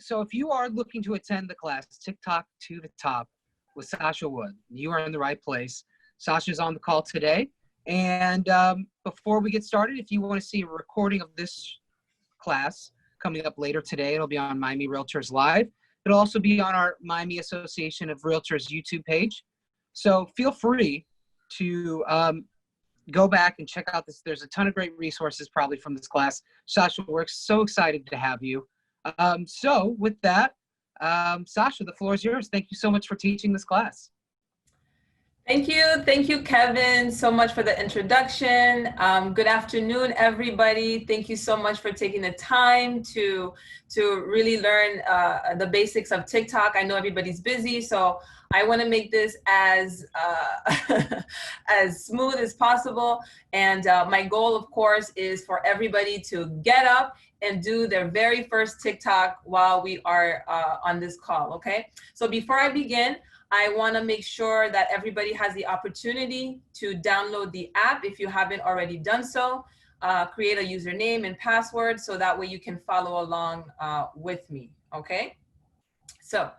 So if you are looking to attend the class, TikTok to the Top with Sacha Roude, you are in the right place. Sasha's on the call today. And before we get started, if you want to see a recording of this class coming up later today, it'll be on Miami Realtors Live. It'll also be on our Miami Association of Realtors YouTube page. So feel free to go back and check out this. There's a ton of great resources probably from this class. Sasha, we're so excited to have you. So with that, Sacha, the floor is yours. Thank you so much for teaching this class. Thank you, Kevin, so much for the introduction. Good afternoon, everybody. Thank you so much for taking the time to really learn the basics of TikTok. I know everybody's busy, so I want to make this as as smooth as possible. And my goal, of course, is for everybody to get up and do their very first TikTok while we are on this call, okay? So before I begin, I want to make sure that everybody has the opportunity to download the app if you haven't already done so. Create a username and password so that way you can follow along with me, okay? So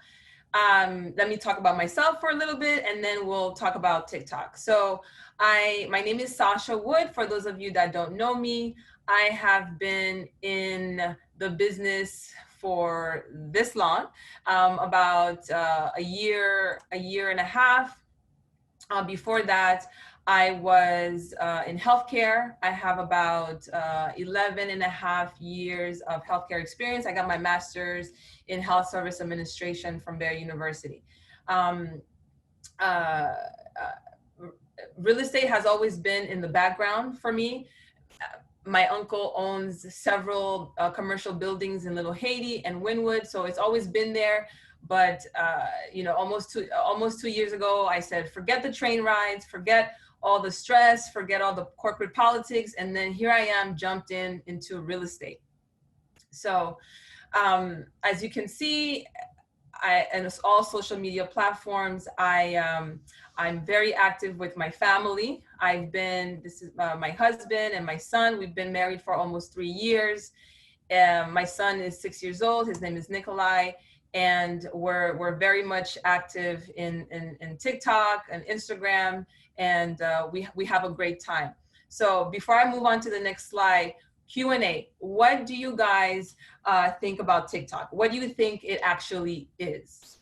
let me talk about myself for a little bit and then we'll talk about TikTok. So my name is Sacha Roude. For those of you that don't know me, I have been in the business for this long, about a year and a half. Before that, I was in healthcare. I have about 11 and a half years of healthcare experience. I got my master's in health service administration from Barry University. Real estate has always been in the background for me. My uncle owns several commercial buildings in Little Haiti and Wynwood, so it's always been there. But you know, almost 2 years ago, I said, forget the train rides, forget all the stress, forget all the corporate politics, and then here I am, jumped into real estate. So as you can see, and it's all social media platforms. I'm very active with my family. This is my husband and my son. We've been married for almost 3 years. My son is 6 years old. His name is Nikolai. And we're very much active in TikTok and Instagram. And we have a great time. So before I move on to the next slide, Q&A. What do you guys think about TikTok? What do you think it actually is?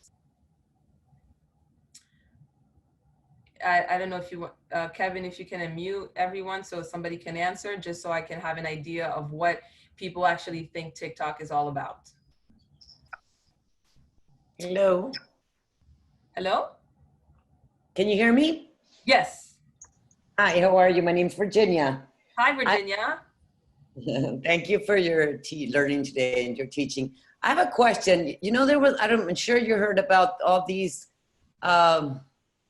I don't know if you want, Kevin, if you can unmute everyone so somebody can answer, just so I can have an idea of what people actually think TikTok is all about. Hello. Hello? Can you hear me? Yes. Hi, how are you? My name's Virginia. Hi, Virginia. Thank you for your learning today and your teaching. I have a question. You know, I'm sure you heard about all these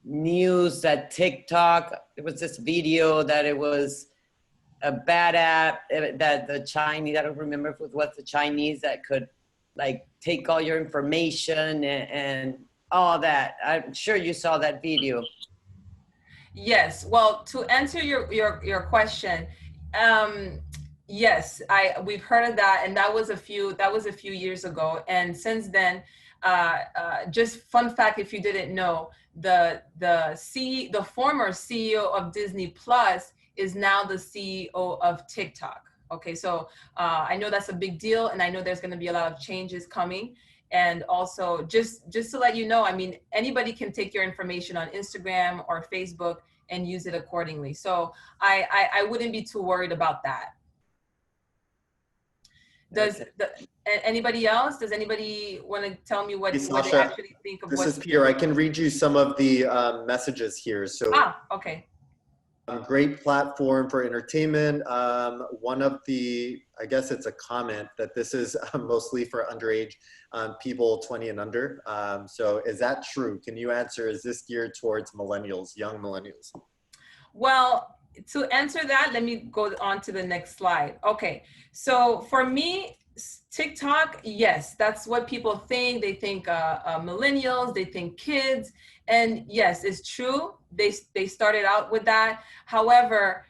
news that TikTok, it was this video that it was a bad app, that the Chinese, I don't remember if it was the Chinese that could like take all your information and all that. I'm sure you saw that video. Yes, well, to answer your question, yes, we've heard of that, and that was a few years ago. And since then, just fun fact, if you didn't know, the former CEO of Disney Plus is now the CEO of TikTok. Okay, so I know that's a big deal, and I know there's going to be a lot of changes coming. And also, just to let you know, I mean, anybody can take your information on Instagram or Facebook and use it accordingly. So I wouldn't be too worried about that. Anybody else? Does anybody want to tell me what they actually think of? This is Peter. I can read you some of the messages here. So, okay. Great platform for entertainment. One of the, I guess it's a comment that this is mostly for underage people 20 and under. So is that true? Can you answer, is this geared towards millennials, young millennials? Well, to answer that, let me go on to the next slide. Okay, so for me, TikTok, yes, that's what people think. They think millennials, they think kids. And yes, it's true. They started out with that. However,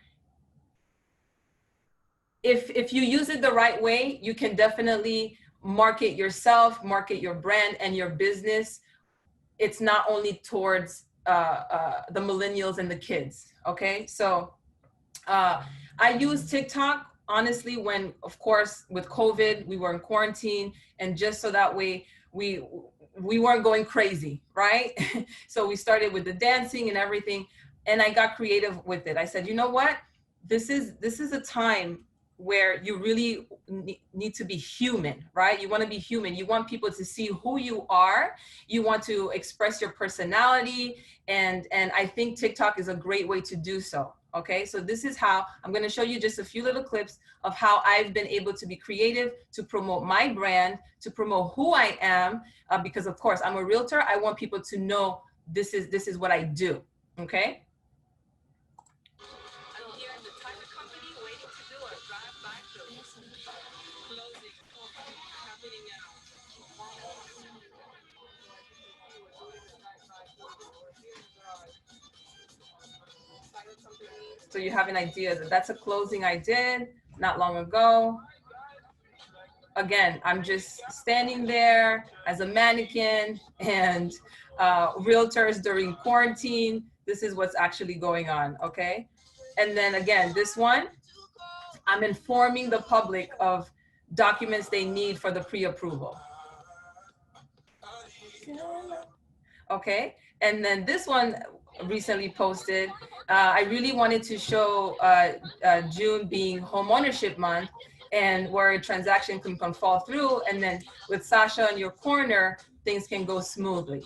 if you use it the right way, you can definitely market yourself, market your brand and your business, it's not only towards the millennials and the kids, okay? So I use TikTok, honestly, when, of course, with COVID, we were in quarantine, and just so that way we weren't going crazy, right? So we started with the dancing and everything, and I got creative with it. I said, you know what? This is a time where you really need to be human, right? You want to be human. You want people to see who you are. You want to express your personality. And I think TikTok is a great way to do so. Okay, so this is how I'm going to show you just a few little clips of how I've been able to be creative, to promote my brand, to promote who I am, because of course I'm a realtor. I want people to know this is what I do. Okay. I'm here in the title company waiting to do a drive-by closing happening now. So you have an idea that that's a closing I did not long ago. Again, I'm just standing there as a mannequin, and realtors during quarantine, this is what's actually going on, okay? And then again, this one, I'm informing the public of documents they need for the pre-approval. Okay, and then this one recently posted, I really wanted to show June being home ownership month, and where a transaction can fall through, and then with Sacha in your corner, things can go smoothly.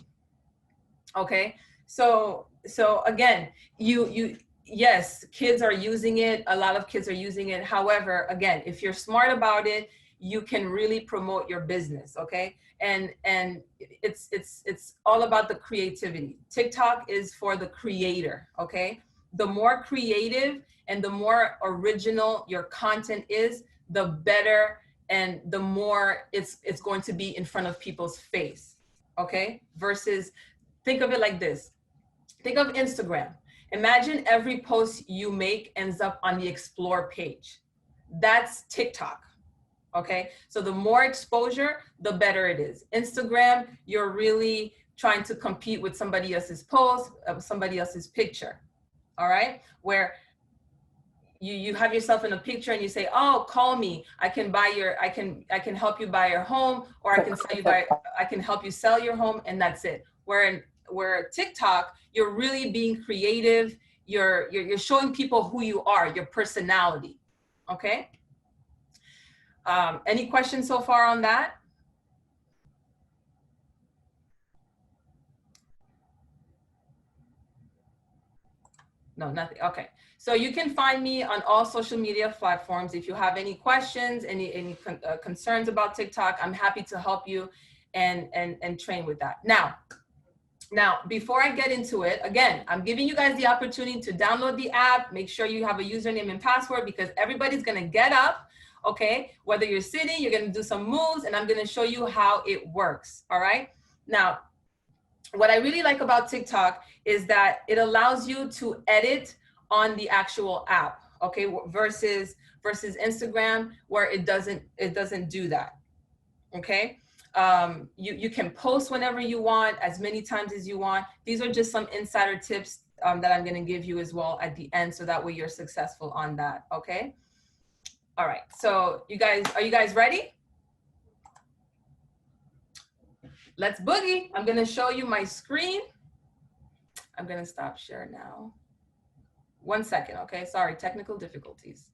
Okay, so again, yes, kids are using it. A lot of kids are using it. However, again, if you're smart about it, you can really promote your business. Okay, and it's all about the creativity. TikTok is for the creator. Okay, the more creative and the more original your content is, the better and the more it's going to be in front of people's face. Okay, versus, think of it like this. Think of Instagram. Imagine every post you make ends up on the explore page. That's TikTok. Okay, so the more exposure, the better it is. Instagram, you're really trying to compete with somebody else's post, somebody else's picture. All right, where you have yourself in a picture and you say, oh, call me, I can buy your, I can help you buy your home, or I can help you sell your home, and that's it. Where TikTok, you're really being creative, you're showing people who you are, your personality. Okay, any questions so far on that? No, nothing. Okay. So you can find me on all social media platforms. If you have any questions, any concerns about TikTok, I'm happy to help you and train with that. Now, before I get into it, again, I'm giving you guys the opportunity to download the app. Make sure you have a username and password, because everybody's going to get up. Okay. Whether you're sitting, you're going to do some moves, and I'm going to show you how it works. All right. Now, what I really like about TikTok is that it allows you to edit on the actual app, okay, versus Instagram, where it doesn't do that. Okay, you can post whenever you want, as many times as you want. These are just some insider tips that I'm going to give you as well at the end, so that way you're successful on that. Okay. All right. So are you guys ready? Let's boogie. I'm going to show you my screen. I'm going to stop share now. 1 second. Okay. Sorry. Technical difficulties.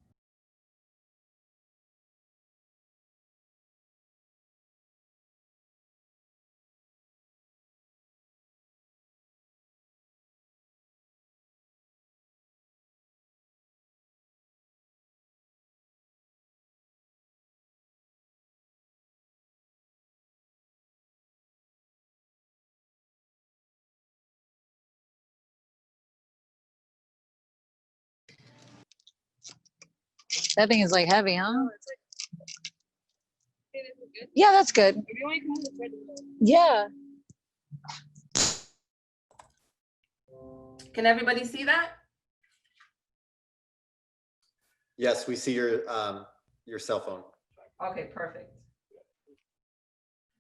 That thing is like heavy, huh? Yeah, that's good. Yeah. Can everybody see that? Yes, we see your cell phone. Okay, perfect.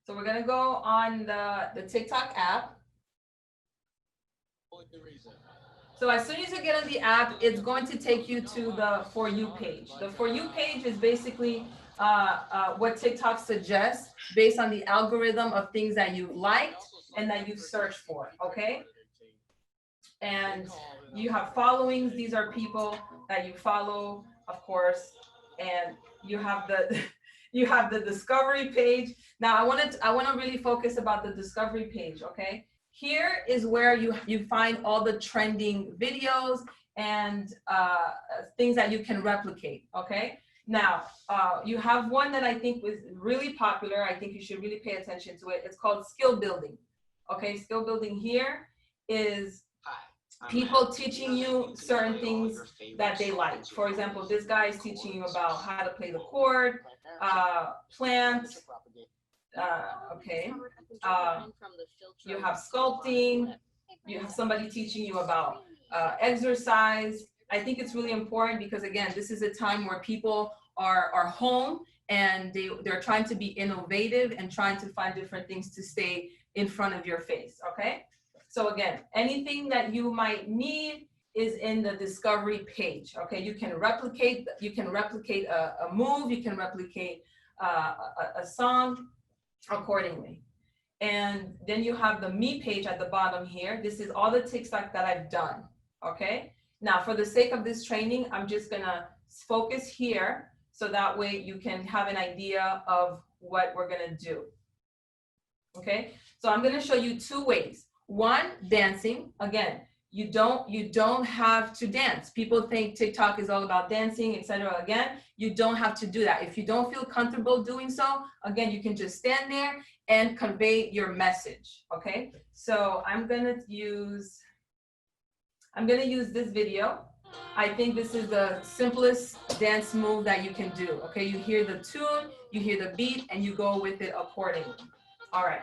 So we're gonna go on the TikTok app. So as soon as you get on the app, it's going to take you to the For You page. The For You page is basically what TikTok suggests based on the algorithm of things that you liked and that you searched for, okay? And you have followings. These are people that you follow, of course, and you have the you have the discovery page. Now I want to really focus about the discovery page, okay? Here is where you find all the trending videos and things that you can replicate, okay? Now, you have one that I think was really popular. I think you should really pay attention to it. It's called skill building, okay? Skill building here is people teaching you certain things that they like. For example, this guy is teaching you about how to play the chord, plant, okay. You have sculpting, you have somebody teaching you about exercise. I think it's really important because again, this is a time where people are home and they're trying to be innovative and trying to find different things to stay in front of your face, okay? So again, anything that you might need is in the discovery page, okay? You can replicate a move, you can replicate a song accordingly. And then you have the Me page at the bottom here. This is all the TikTok that I've done, okay? Now, for the sake of this training, I'm just gonna focus here so that way you can have an idea of what we're gonna do, okay? So I'm gonna show you two ways. One, dancing. Again, you don't have to dance. People think TikTok is all about dancing, etc. Again, you don't have to do that. If you don't feel comfortable doing so, again, you can just stand there and convey your message, okay? So I'm gonna use this video. I think this is the simplest dance move that you can do, okay? You hear the tune, you hear the beat, and you go with it accordingly. All right.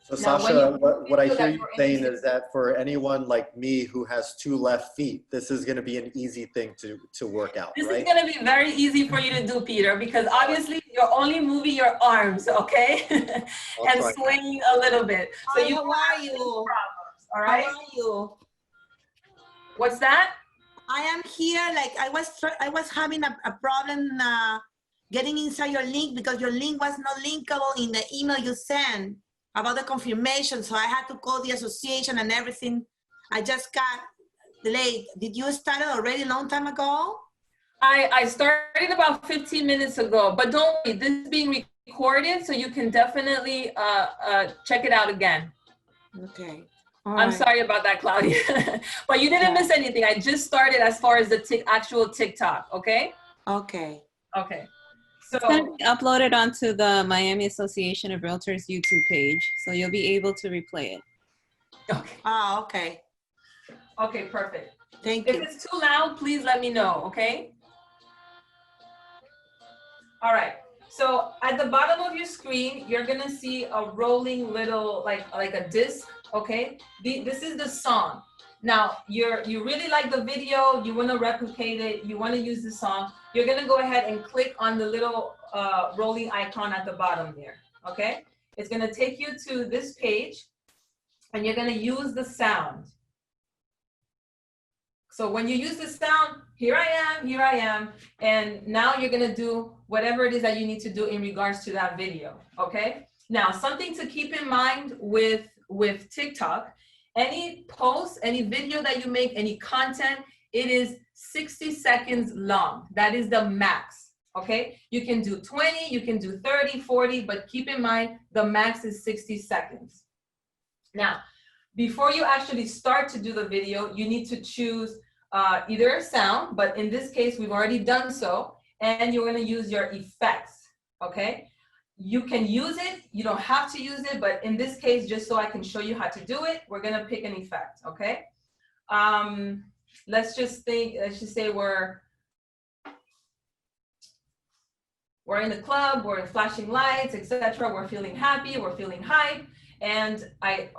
So Sasha, what I hear you saying is that for anyone like me who has two left feet, this is going to be an easy thing to work out, This right? is going to be very easy for you to do, Peter, because obviously you're only moving your arms, okay? And swaying a little bit. So you how are you? Problems, all right? How are you? What's that? I am here. Like I was having a problem getting inside your link because your link was not linkable in the email you sent about the confirmation. So I had to call the association and everything. I just got delayed. Did you start it already a long time ago? I started about 15 minutes ago, but don't worry, this is being recorded, so you can definitely check it out again. Okay. I'm sorry about that, Claudia. But you didn't miss anything. I just started as far as the actual TikTok, okay? Okay. Okay. So it's going to be uploaded onto the Miami Association of Realtors YouTube page, so you'll be able to replay it. Okay. Oh, okay. Okay, perfect. Thank you. If it's too loud, please let me know, okay? All right. So at the bottom of your screen, you're gonna see a rolling little, like a disc, okay? This is the song. Now, you really like the video, you wanna replicate it, you wanna use the song, you're gonna go ahead and click on the little rolling icon at the bottom there, okay? It's gonna take you to this page, and you're gonna use the sound. So when you use the sound, here I am, and now you're gonna do whatever it is that you need to do in regards to that video, okay? Now, something to keep in mind with TikTok, any post, any video that you make, any content, it is 60 seconds long. That is the max, okay? You can do 20, you can do 30, 40, but keep in mind, the max is 60 seconds. Now, before you actually start to do the video, you need to choose either a sound, but in this case, we've already done so, and you're gonna use your effects, okay? You can use it, you don't have to use it, but in this case, just so I can show you how to do it, we're gonna pick an effect, okay? Let's just say we're in the club, we're in flashing lights, etc. We're feeling happy, we're feeling hype, and I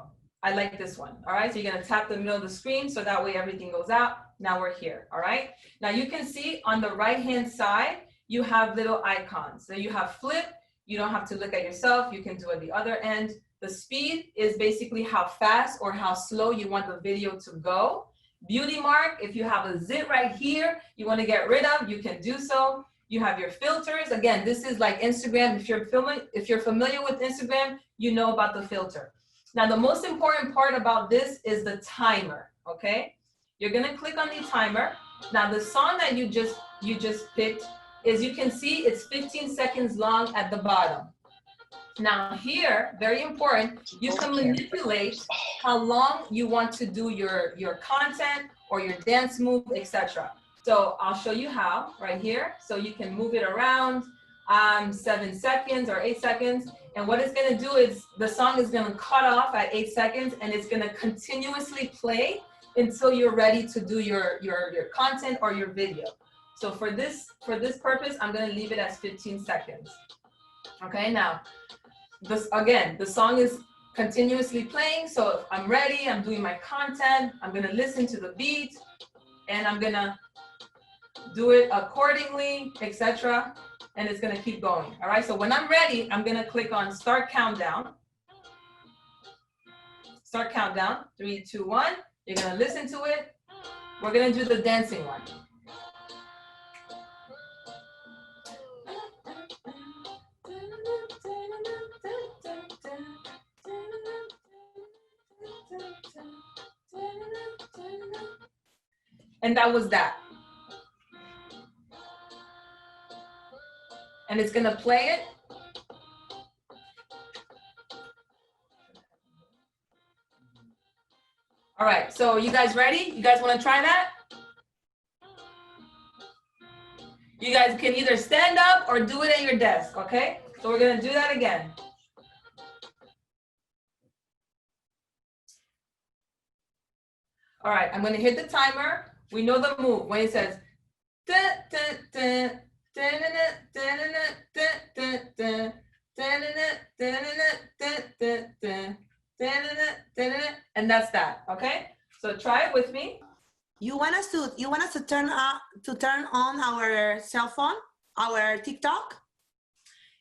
like this one, all right? So you're gonna tap the middle of the screen so that way everything goes out. Now we're here, all right? Now you can see on the right-hand side, you have little icons. So you have flip, You don't have to look at yourself. You can do at the other end. The speed is basically how fast or how slow you want the video to go. Beauty mark, if you have a zit right here, you want to get rid of, you can do so. You have your filters. Again, this is like Instagram. If you're familiar with Instagram, you know about the filter. Now, the most important part about this is the timer, okay? You're gonna click on the timer. Now, the song that you just picked is, you can see it's 15 seconds long at the bottom. Now here, very important, you can manipulate how long you want to do your content or your dance move, etc. So I'll show you how right here. So you can move it around 7 seconds or 8 seconds. And what it's gonna do is the song is gonna cut off at 8 seconds and it's gonna continuously play until you're ready to do your content or your video. So for this purpose, I'm gonna leave it as 15 seconds. Okay, now, again, the song is continuously playing. So if I'm ready, I'm doing my content, I'm gonna listen to the beat and I'm gonna do it accordingly, etc. And it's gonna keep going, all right? So when I'm ready, I'm gonna click on Start Countdown. Start Countdown, 3, 2, 1. You're gonna listen to it. We're gonna do the dancing one. And that was that. And it's gonna play it. All right, so you guys ready? You guys wanna try that? You guys can either stand up or do it at your desk, okay? So we're gonna do that again. All right, I'm gonna hit the timer. We know the move. When it says, and that's that, okay? So try it with me. You want us to turn on our cell phone, our TikTok?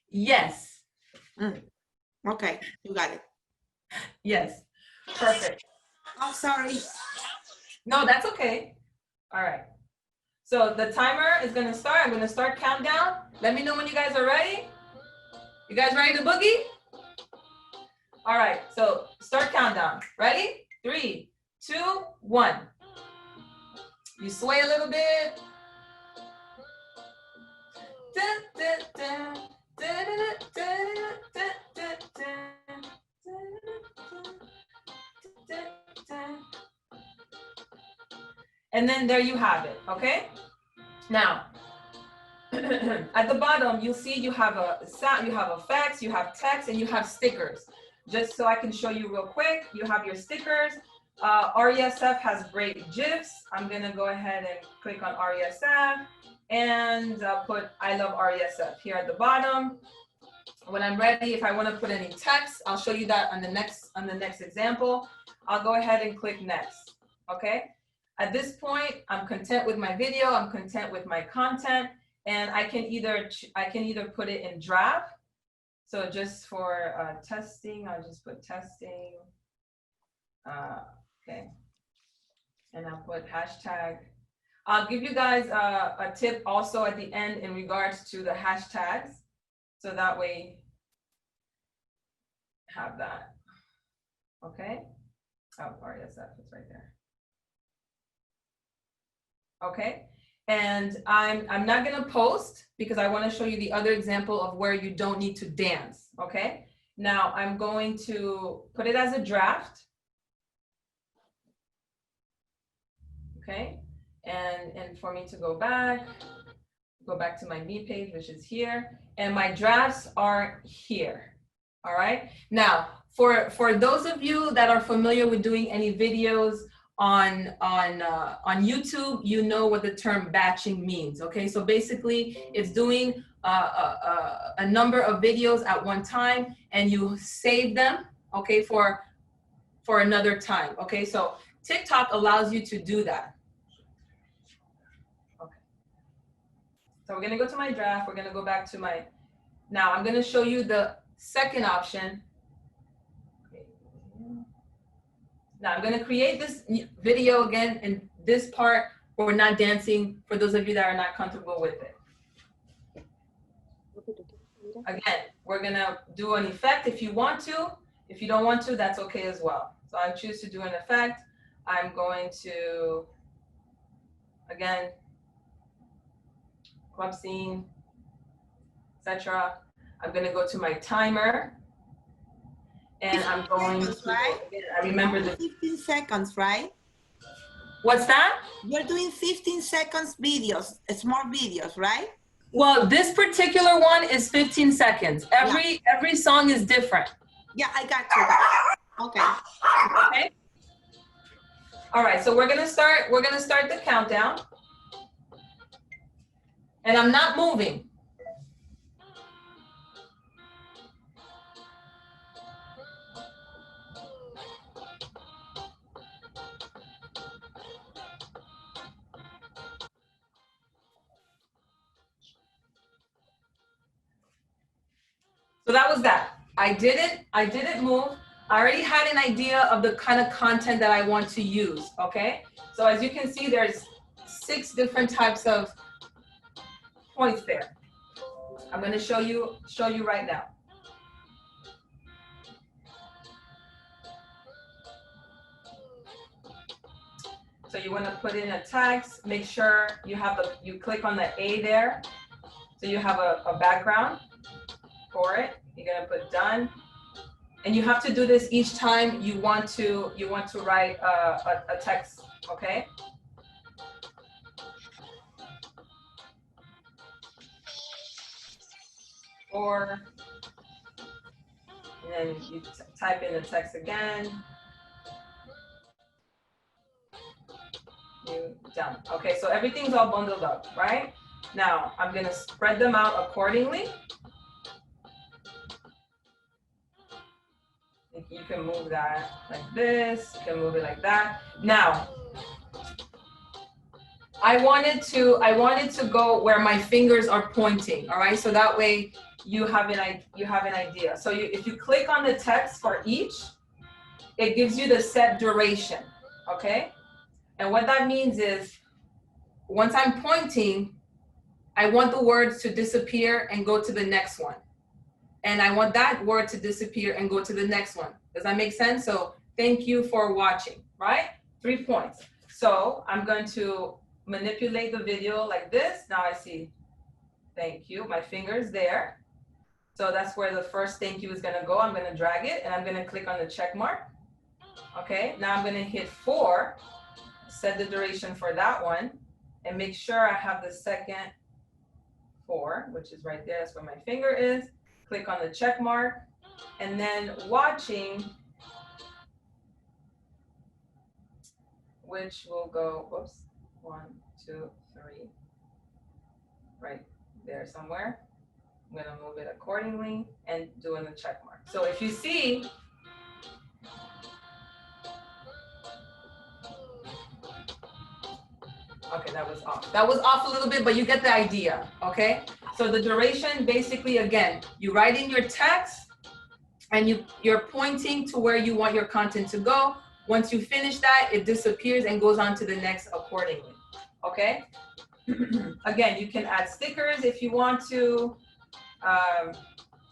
Yes. Okay, you got it. Yes, perfect. Oh, sorry. No, that's okay. All right. So the timer is gonna start. I'm gonna start countdown. Let me know when you guys are ready. You guys ready to boogie? All right, so start countdown. Ready? 3, 2, 1. You sway a little bit. And then there you have it, okay? Now, at the bottom, you'll see you have a sound, you have effects, you have text, and you have stickers. Just so I can show you real quick, you have your stickers. RESF has great GIFs. I'm gonna go ahead and click on RESF and put I love RESF here at the bottom. When I'm ready, if I wanna put any text, I'll show you that on the next example. I'll go ahead and click next, okay? At this point, I'm content with my video, I'm content with my content, and I can either put it in draft. So just for testing, I'll just put testing. Okay, and I'll put hashtag. I'll give you guys a tip also at the end in regards to the hashtags. So that way, have that, okay? Oh, RESF is right there. Okay, and I'm not gonna post because I wanna show you the other example of where you don't need to dance, okay? Now I'm going to put it as a draft. Okay, and for me to go back to my me page, which is here, and my drafts are here, all right? Now, for those of you that are familiar with doing any videos on YouTube, you know what the term batching means, okay? So basically, it's doing a number of videos at one time, and you save them, okay, for another time, okay? So TikTok allows you to do that. Okay. So we're gonna go to my draft. We're gonna go back to my Now I'm gonna show you the second option. Now I'm gonna create this video again, and this part we're not dancing for those of you that are not comfortable with it. Again, we're gonna do an effect if you want to. If you don't want to, that's okay as well. So I choose to do an effect. I'm going to, again, club scene, etc. I'm gonna go to my timer, and I'm going to, right? I remember the, 15 seconds, right? what's that? You're doing 15 seconds videos, small videos, right? Well, this particular one is 15 seconds. Every song is different. Yeah, I got you. Okay. Okay. All right, so we're gonna start the countdown. And I'm not moving. So that was that. I didn't move. I already had an idea of the kind of content that I want to use, okay? So as you can see, there's 6 different types of points there. I'm gonna show you right now. So you wanna put in a text, make sure you click on the A there. So you have a background for it. You're gonna put done. And you have to do this each time you want to write a text, okay? Or, and then you type in the text again. You done. Okay, so everything's all bundled up, right? Now I'm gonna spread them out accordingly. You can move that like this, you can move it like that. Now, I wanted to go where my fingers are pointing, all right? So that way you have an idea. So if you click on the text for each, it gives you the set duration, okay? And what that means is, once I'm pointing, I want the words to disappear and go to the next one. And I want that word to disappear and go to the next one. Does that make sense? So thank you for watching, right? 3 points. So I'm going to manipulate the video like this. Now I see, thank you, my finger's there. So that's where the first thank you is gonna go. I'm gonna drag it and I'm gonna click on the check mark. Okay, now I'm gonna hit 4, set the duration for that one, and make sure I have the second 4, which is right there, that's where my finger is. Click on the check mark, and then watching, which will go, whoops, 1, 2, 3, right there somewhere. I'm gonna move it accordingly and doing the check mark. So if you see, okay, that was off. That was off a little bit, but you get the idea, okay? So the duration, basically, again, you write in your text and you're pointing to where you want your content to go. Once you finish that, it disappears and goes on to the next accordingly, okay? Again, you can add stickers if you want to,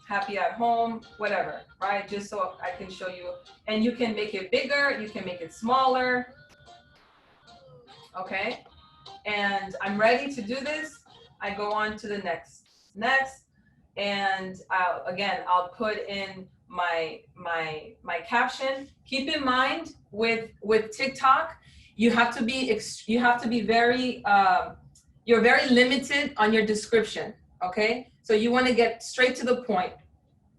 happy at home, whatever, right? Just so I can show you. And you can make it bigger, you can make it smaller, okay? And I'm ready to do this. I go on to the next, and I'll put in my caption. Keep in mind with TikTok, you have to be very you're very limited on your description, okay? So you want to get straight to the point,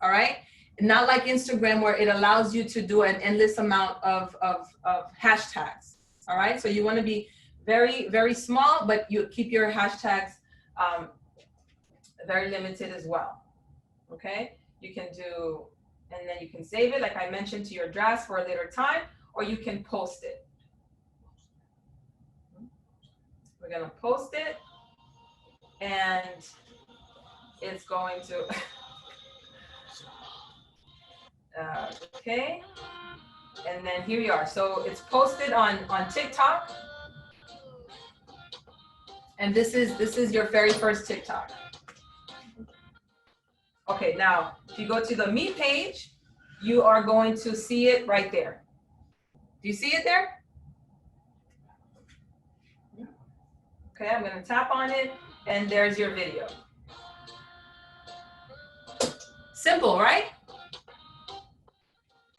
all right? Not like Instagram where it allows you to do an endless amount of hashtags, all right? So you want to be very, very small, but you keep your hashtags very limited as well, okay? You can do, and then you can save it, like I mentioned, to your drafts for a later time, or you can post it. We're gonna post it, and it's going to, Okay. And then here you are. So it's posted on TikTok. And this is your very first TikTok. Okay, now if you go to the Me page, you are going to see it right there. Do you see it there? Okay, I'm gonna tap on it and there's your video. Simple, right?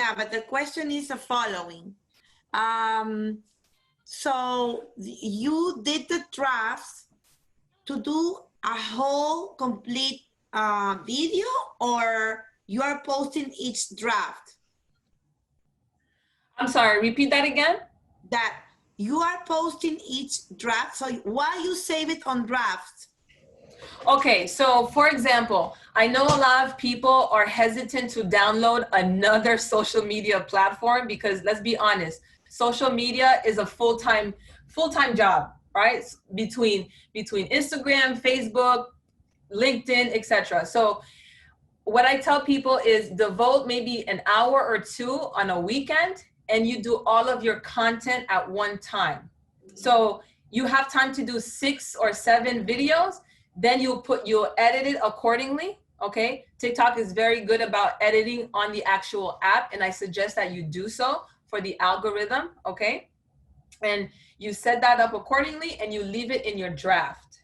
Yeah, but the question is the following. So you did the drafts to do a whole complete video, or you are posting each draft? I'm sorry, repeat that again. That you are posting each draft, so why you save it on drafts? Okay, so for example, I know a lot of people are hesitant to download another social media platform because let's be honest, social media is a full-time job, right? Between Instagram, Facebook, LinkedIn, etc. So what I tell people is devote maybe an hour or two on a weekend and you do all of your content at one time. So you have time to do 6 or 7 videos, then you'll edit it accordingly, okay? TikTok is very good about editing on the actual app, and I suggest that you do so for the algorithm, okay? And you set that up accordingly and you leave it in your draft,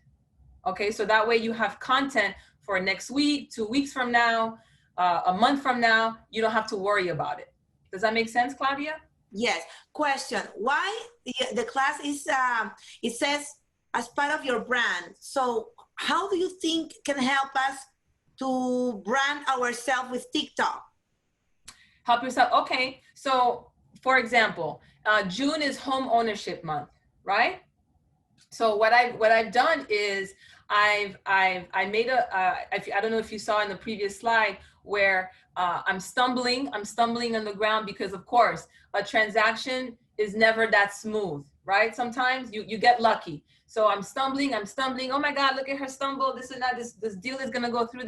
okay? So that way you have content for next week, 2 weeks from now, a month from now, you don't have to worry about it. Does that make sense, Claudia? Yes. Question, why the class is, it says as part of your brand. So how do you think can help us to brand ourselves with TikTok? Help yourself, okay. So for example, June is home ownership month, right? So what I've done is I made I don't know if you saw in the previous slide where I'm stumbling on the ground because of course a transaction is never that smooth, right? Sometimes you get lucky. So I'm stumbling. Oh my God, look at her stumble. This and that, this deal is gonna go through,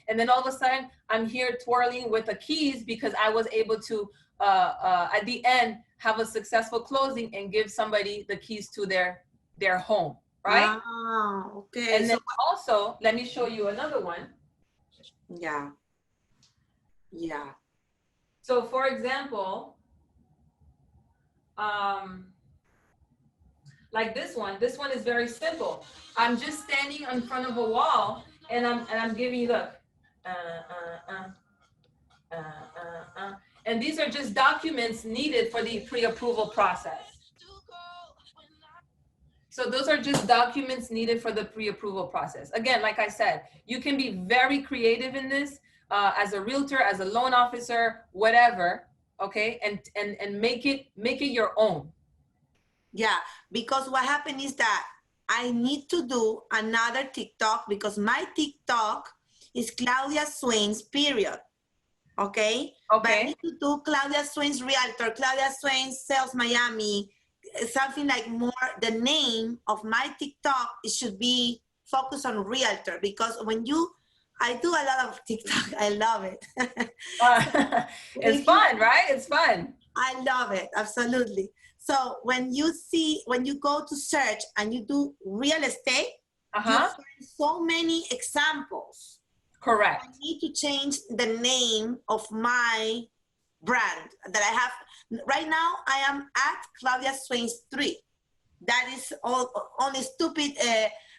And then all of a sudden I'm here twirling with the keys because I was able to, at the end, have a successful closing and give somebody the keys to their home, right? Ah, okay. And then also, let me show you another one. Yeah. Yeah. So for example, like this one is very simple. I'm just standing in front of a wall and I'm giving you look. And these are just documents needed for the pre-approval process. So those are just documents needed for the pre-approval process. Again, like I said, you can be very creative in this as a realtor, as a loan officer, whatever, okay? And make it your own. Yeah, because what happened is that I need to do another TikTok because my TikTok is Claudia Swain's period. Okay? But I need to do Claudia Swain's Realtor, Claudia Swain Sales Miami, something like more the name of my TikTok, it should be focused on Realtor because I do a lot of TikTok. I love it. It's fun, right? It's fun. I love it. Absolutely. So when you go to search and you do real estate, you find so many examples. Correct. I need to change the name of my brand that I have. Right now, I am at Claudia Swain's 3. That is only stupid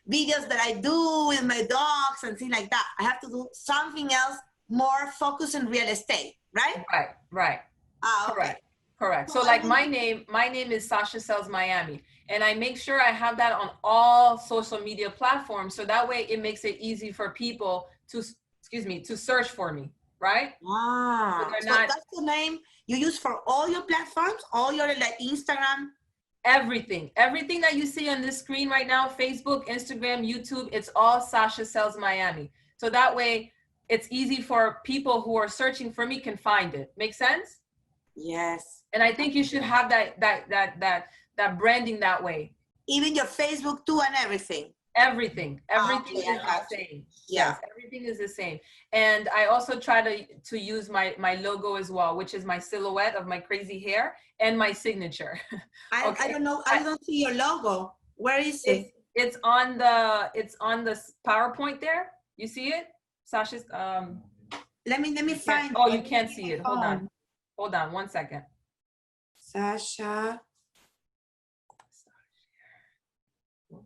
videos that I do with my dogs and things like that. I have to do something else more focused on real estate, right? Right. Okay. Correct. So like my name is Sacha Sells Miami, and I make sure I have that on all social media platforms. So that way it makes it easy for people to search for me, right? Wow. So that's the name you use for all your platforms, all your like Instagram? Everything that you see on this screen right now, Facebook, Instagram, YouTube, it's all Sacha Sells Miami. So that way it's easy for people who are searching for me can find it. Make sense? Yes. And I think you should have that branding that way. Even your Facebook too and everything. Everything Okay, is I the got you. same. Yeah. Yes, everything is the same. And I also try to use my logo as well, which is my silhouette of my crazy hair and my signature. I don't know. I don't see your logo. Where is it? It's on the PowerPoint there. You see it? Sasha's Let me find. oh, you can't see it. Hold on. Oh. Hold on 1 second. Sasha.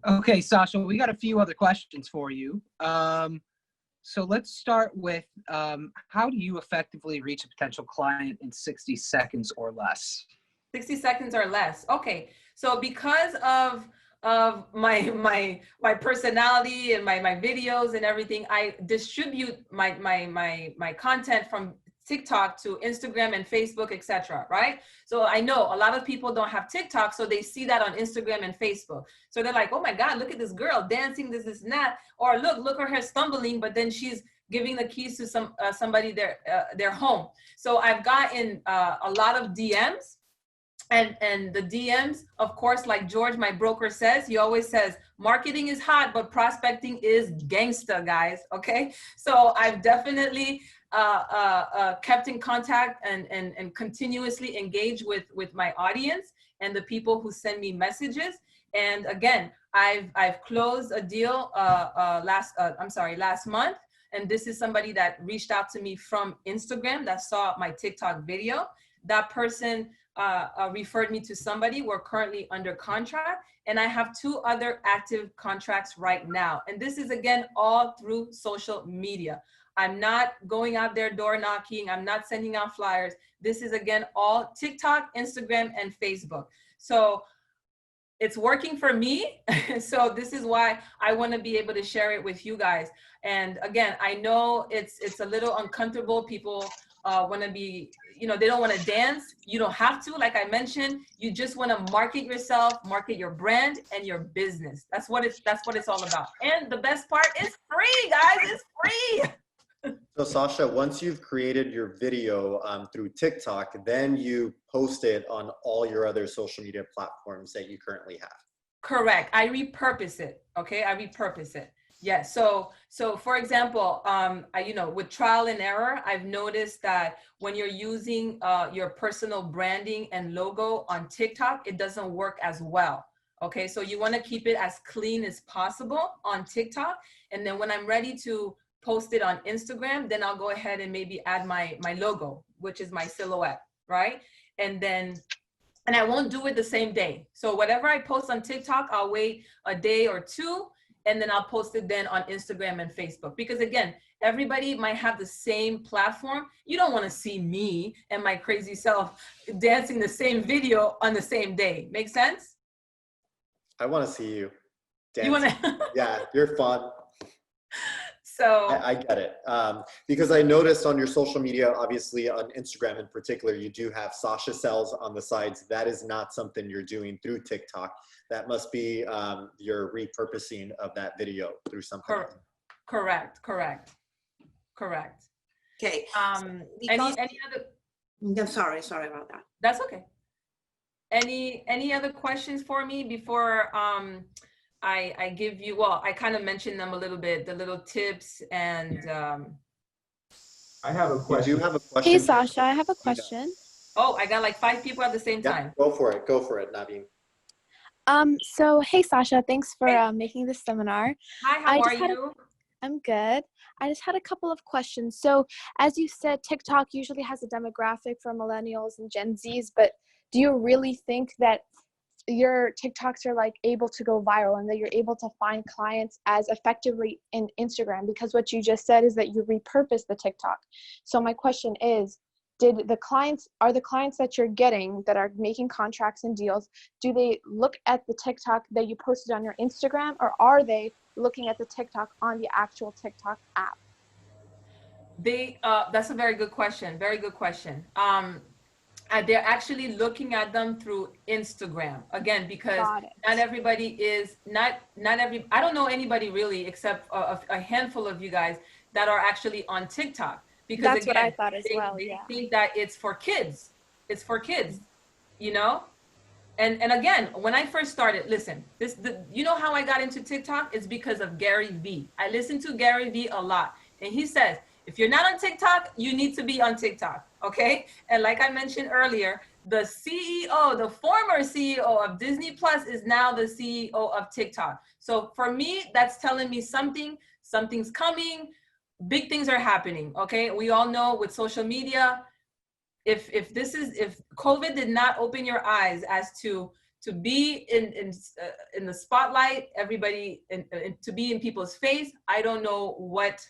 Okay, Sasha, we got a few other questions for you. So let's start with how do you effectively reach a potential client in 60 seconds or less? 60 seconds or less. Okay. So because of my personality and my videos and everything, I distribute my content from TikTok to Instagram and Facebook, etc. Right? So I know a lot of people don't have TikTok, so they see that on Instagram and Facebook. So they're like, oh my God, look at this girl dancing, this and that. Or look at her stumbling, but then she's giving the keys to somebody their home. So I've gotten a lot of DMs. And the DMs, of course, like George, my broker, says, he always says, marketing is hot, but prospecting is gangsta, guys. Okay. So I've definitely kept in contact and continuously engaged with my audience and the people who send me messages. And again, I've closed a deal last month. And this is somebody that reached out to me from Instagram that saw my TikTok video. That person referred me to somebody. We're currently under contract, and I have 2 other active contracts right now. And this is, again, all through social media. I'm not going out there door knocking. I'm not sending out flyers. This is, again, all TikTok, Instagram, and Facebook. So it's working for me. So this is why I want to be able to share it with you guys. And again, I know it's a little uncomfortable. People want to be, they don't want to dance. You don't have to, like I mentioned, you just want to market yourself, market your brand and your business. That's what it's all about. And the best part is free, guys. It's free. So Sasha, once you've created your video through TikTok, then you post it on all your other social media platforms that you currently have. Correct. I repurpose it. Okay. I repurpose it. Yes. So for example, with trial and error, I've noticed that when you're using your personal branding and logo on TikTok, it doesn't work as well. Okay. So you want to keep it as clean as possible on TikTok. And then when I'm ready to post it on Instagram, then I'll go ahead and maybe add my logo, which is my silhouette. Right. And I won't do it the same day. So whatever I post on TikTok, I'll wait a day or 2. And then I'll post it then on Instagram and Facebook. Because again, everybody might have the same platform. You don't want to see me and my crazy self dancing the same video on the same day. Make sense? I want to see you dancing. You want to? Yeah, you're fun. So I get it. Because I noticed on your social media, obviously on Instagram in particular, you do have Sasha Sells on the sides. That is not something you're doing through TikTok. That must be your repurposing of that video through something. Correct. Okay. Any other? I'm sorry about that. That's okay. Any other questions for me before I give you, well, I kind of mentioned them a little bit, the little tips and I have a question. You do have a question. Hey Sasha, I have a question. Oh, I got like 5 people at the same time. Go for it, Naveen. So hey Sasha, thanks for making this seminar. Hi, how are you? I'm good. I just had a couple of questions. So as you said, TikTok usually has a demographic for millennials and Gen Zs, but do you really think that your TikToks are like able to go viral and that you're able to find clients as effectively in Instagram? Because what you just said is that you repurpose the TikTok. So my question is, are the clients that you're getting that are making contracts and deals, do they look at the TikTok that you posted on your Instagram, or are they looking at the TikTok on the actual TikTok app? That's a very good question. Very good question. They're actually looking at them through Instagram, again, because not everybody is I don't know anybody really except a handful of you guys that are actually on TikTok. Because that's again, what I thought as well. They Yeah. think that it's for kids. It's for kids, And again, when I first started, listen, you know how I got into TikTok? It's because of Gary Vee. I listen to Gary Vee a lot. And he says, if you're not on TikTok, you need to be on TikTok, okay? And like I mentioned earlier, the CEO, the former CEO of Disney Plus is now the CEO of TikTok. So for me, that's telling me something's coming, big things are happening, okay? We all know with social media, if COVID did not open your eyes as to be in the spotlight, everybody, to be in people's face, I don't know what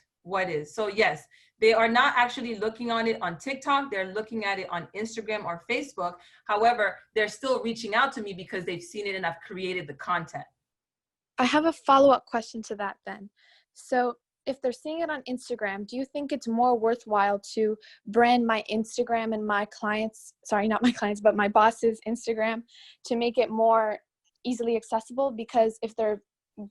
is. So yes, they are not actually looking on it on TikTok. They're looking at it on Instagram or Facebook. However, they're still reaching out to me because they've seen it and I've created the content. I have a follow-up question to that then. So if they're seeing it on Instagram, do you think it's more worthwhile to brand my Instagram and my clients, sorry, not my clients, but my boss's Instagram to make it more easily accessible? Because if they're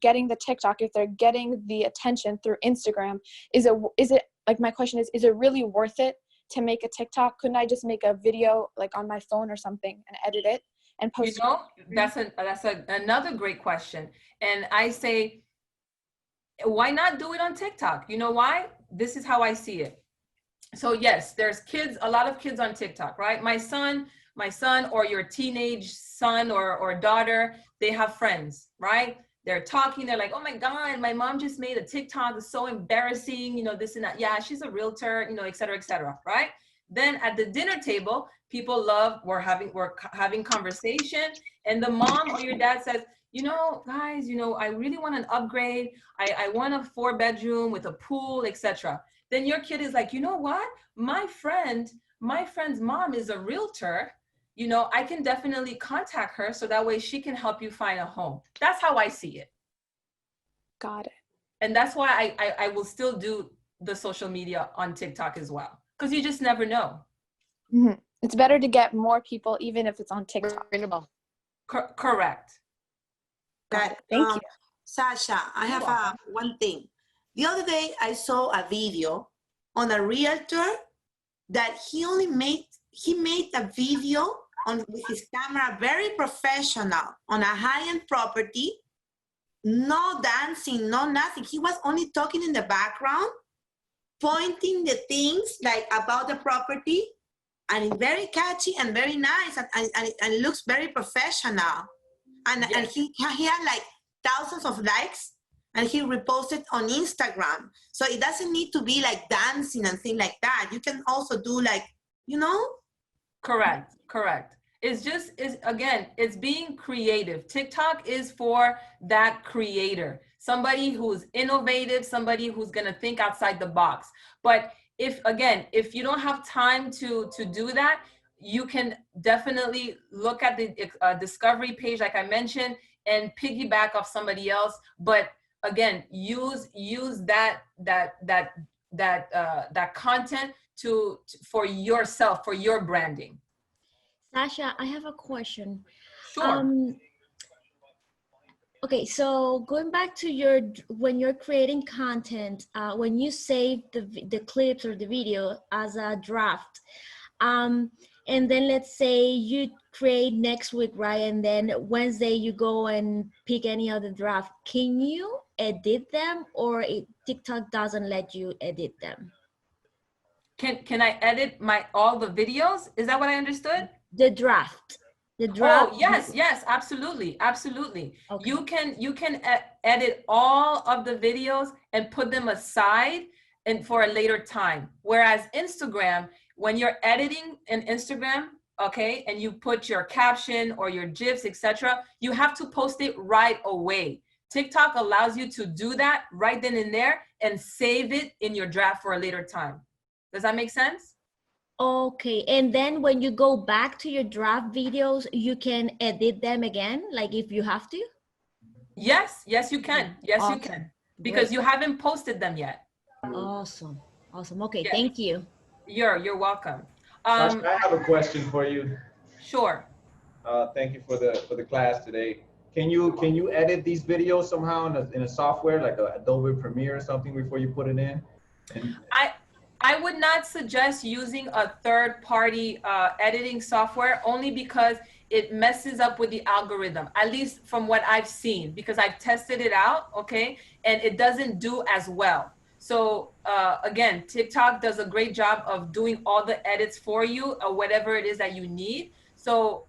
getting the TikTok, if they're getting the attention through Instagram, is it like, my question is it really worth it to make a TikTok? Couldn't I just make a video like on my phone or something and edit it and post? You know, that's another great question. And I say, why not do it on TikTok? You know why? This is how I see it. So yes, there's a lot of kids on TikTok, right? My son or your teenage son or daughter, they have friends, right? They're talking, they're like, oh my God, my mom just made a TikTok, it's so embarrassing, you know, this and that. Yeah, she's a realtor, you know, et cetera, right? Then at the dinner table, we're having conversation, and the mom or your dad says, you know, guys, you know, I really want an upgrade. I want a 4-bedroom with a pool, etc. Then your kid is like, you know what? My friend's mom is a realtor. You know, I can definitely contact her so that way she can help you find a home. That's how I see it. Got it. And that's why I will still do the social media on TikTok as well, because you just never know. Mm-hmm. It's better to get more people, even if it's on TikTok. Correct. Got it. Thank you. Sasha, I have one thing. The other day, I saw a video on a realtor that he made a video with his camera, very professional, on a high-end property, no dancing, no nothing. He was only talking in the background, pointing the things like about the property, and it's very catchy and very nice, and it looks very professional. And he had like thousands of likes, and he reposted on Instagram. So it doesn't need to be like dancing and things like that. You can also do like, you know? Correct. It's being creative. TikTok is for that creator, somebody who's innovative, somebody who's gonna think outside the box. But if you don't have time to do that, you can definitely look at the discovery page, like I mentioned, and piggyback off somebody else. But again, use that content for yourself, for your branding. Sasha, I have a question. Sure. Okay, so going back to when you're creating content, when you save the clips or the video as a draft, and then let's say you create next week, right? And then Wednesday you go and pick any other draft. Can you edit them, or TikTok doesn't let you edit them? Can I edit all the videos? Is that what I understood? The draft. Oh, yes, absolutely. Okay. You can edit all of the videos and put them aside and for a later time. Whereas Instagram, when you're editing in Instagram, okay, and you put your caption or your GIFs, etc., you have to post it right away. TikTok allows you to do that right then and there and save it in your draft for a later time. Does that make sense? Okay, and then when you go back to your draft videos, you can edit them again, like if you have to? Yes, you can. Yes, awesome. You can. Because you haven't posted them yet. Awesome. Okay, yes. Thank you. You're welcome. Sasha, I have a question for you. Sure. Thank you for the class today. Can you edit these videos somehow in a software like Adobe Premiere or something before you put it in? I would not suggest using a third-party editing software, only because it messes up with the algorithm, at least from what I've seen, because I've tested it out, okay? And it doesn't do as well. So again, TikTok does a great job of doing all the edits for you or whatever it is that you need. So,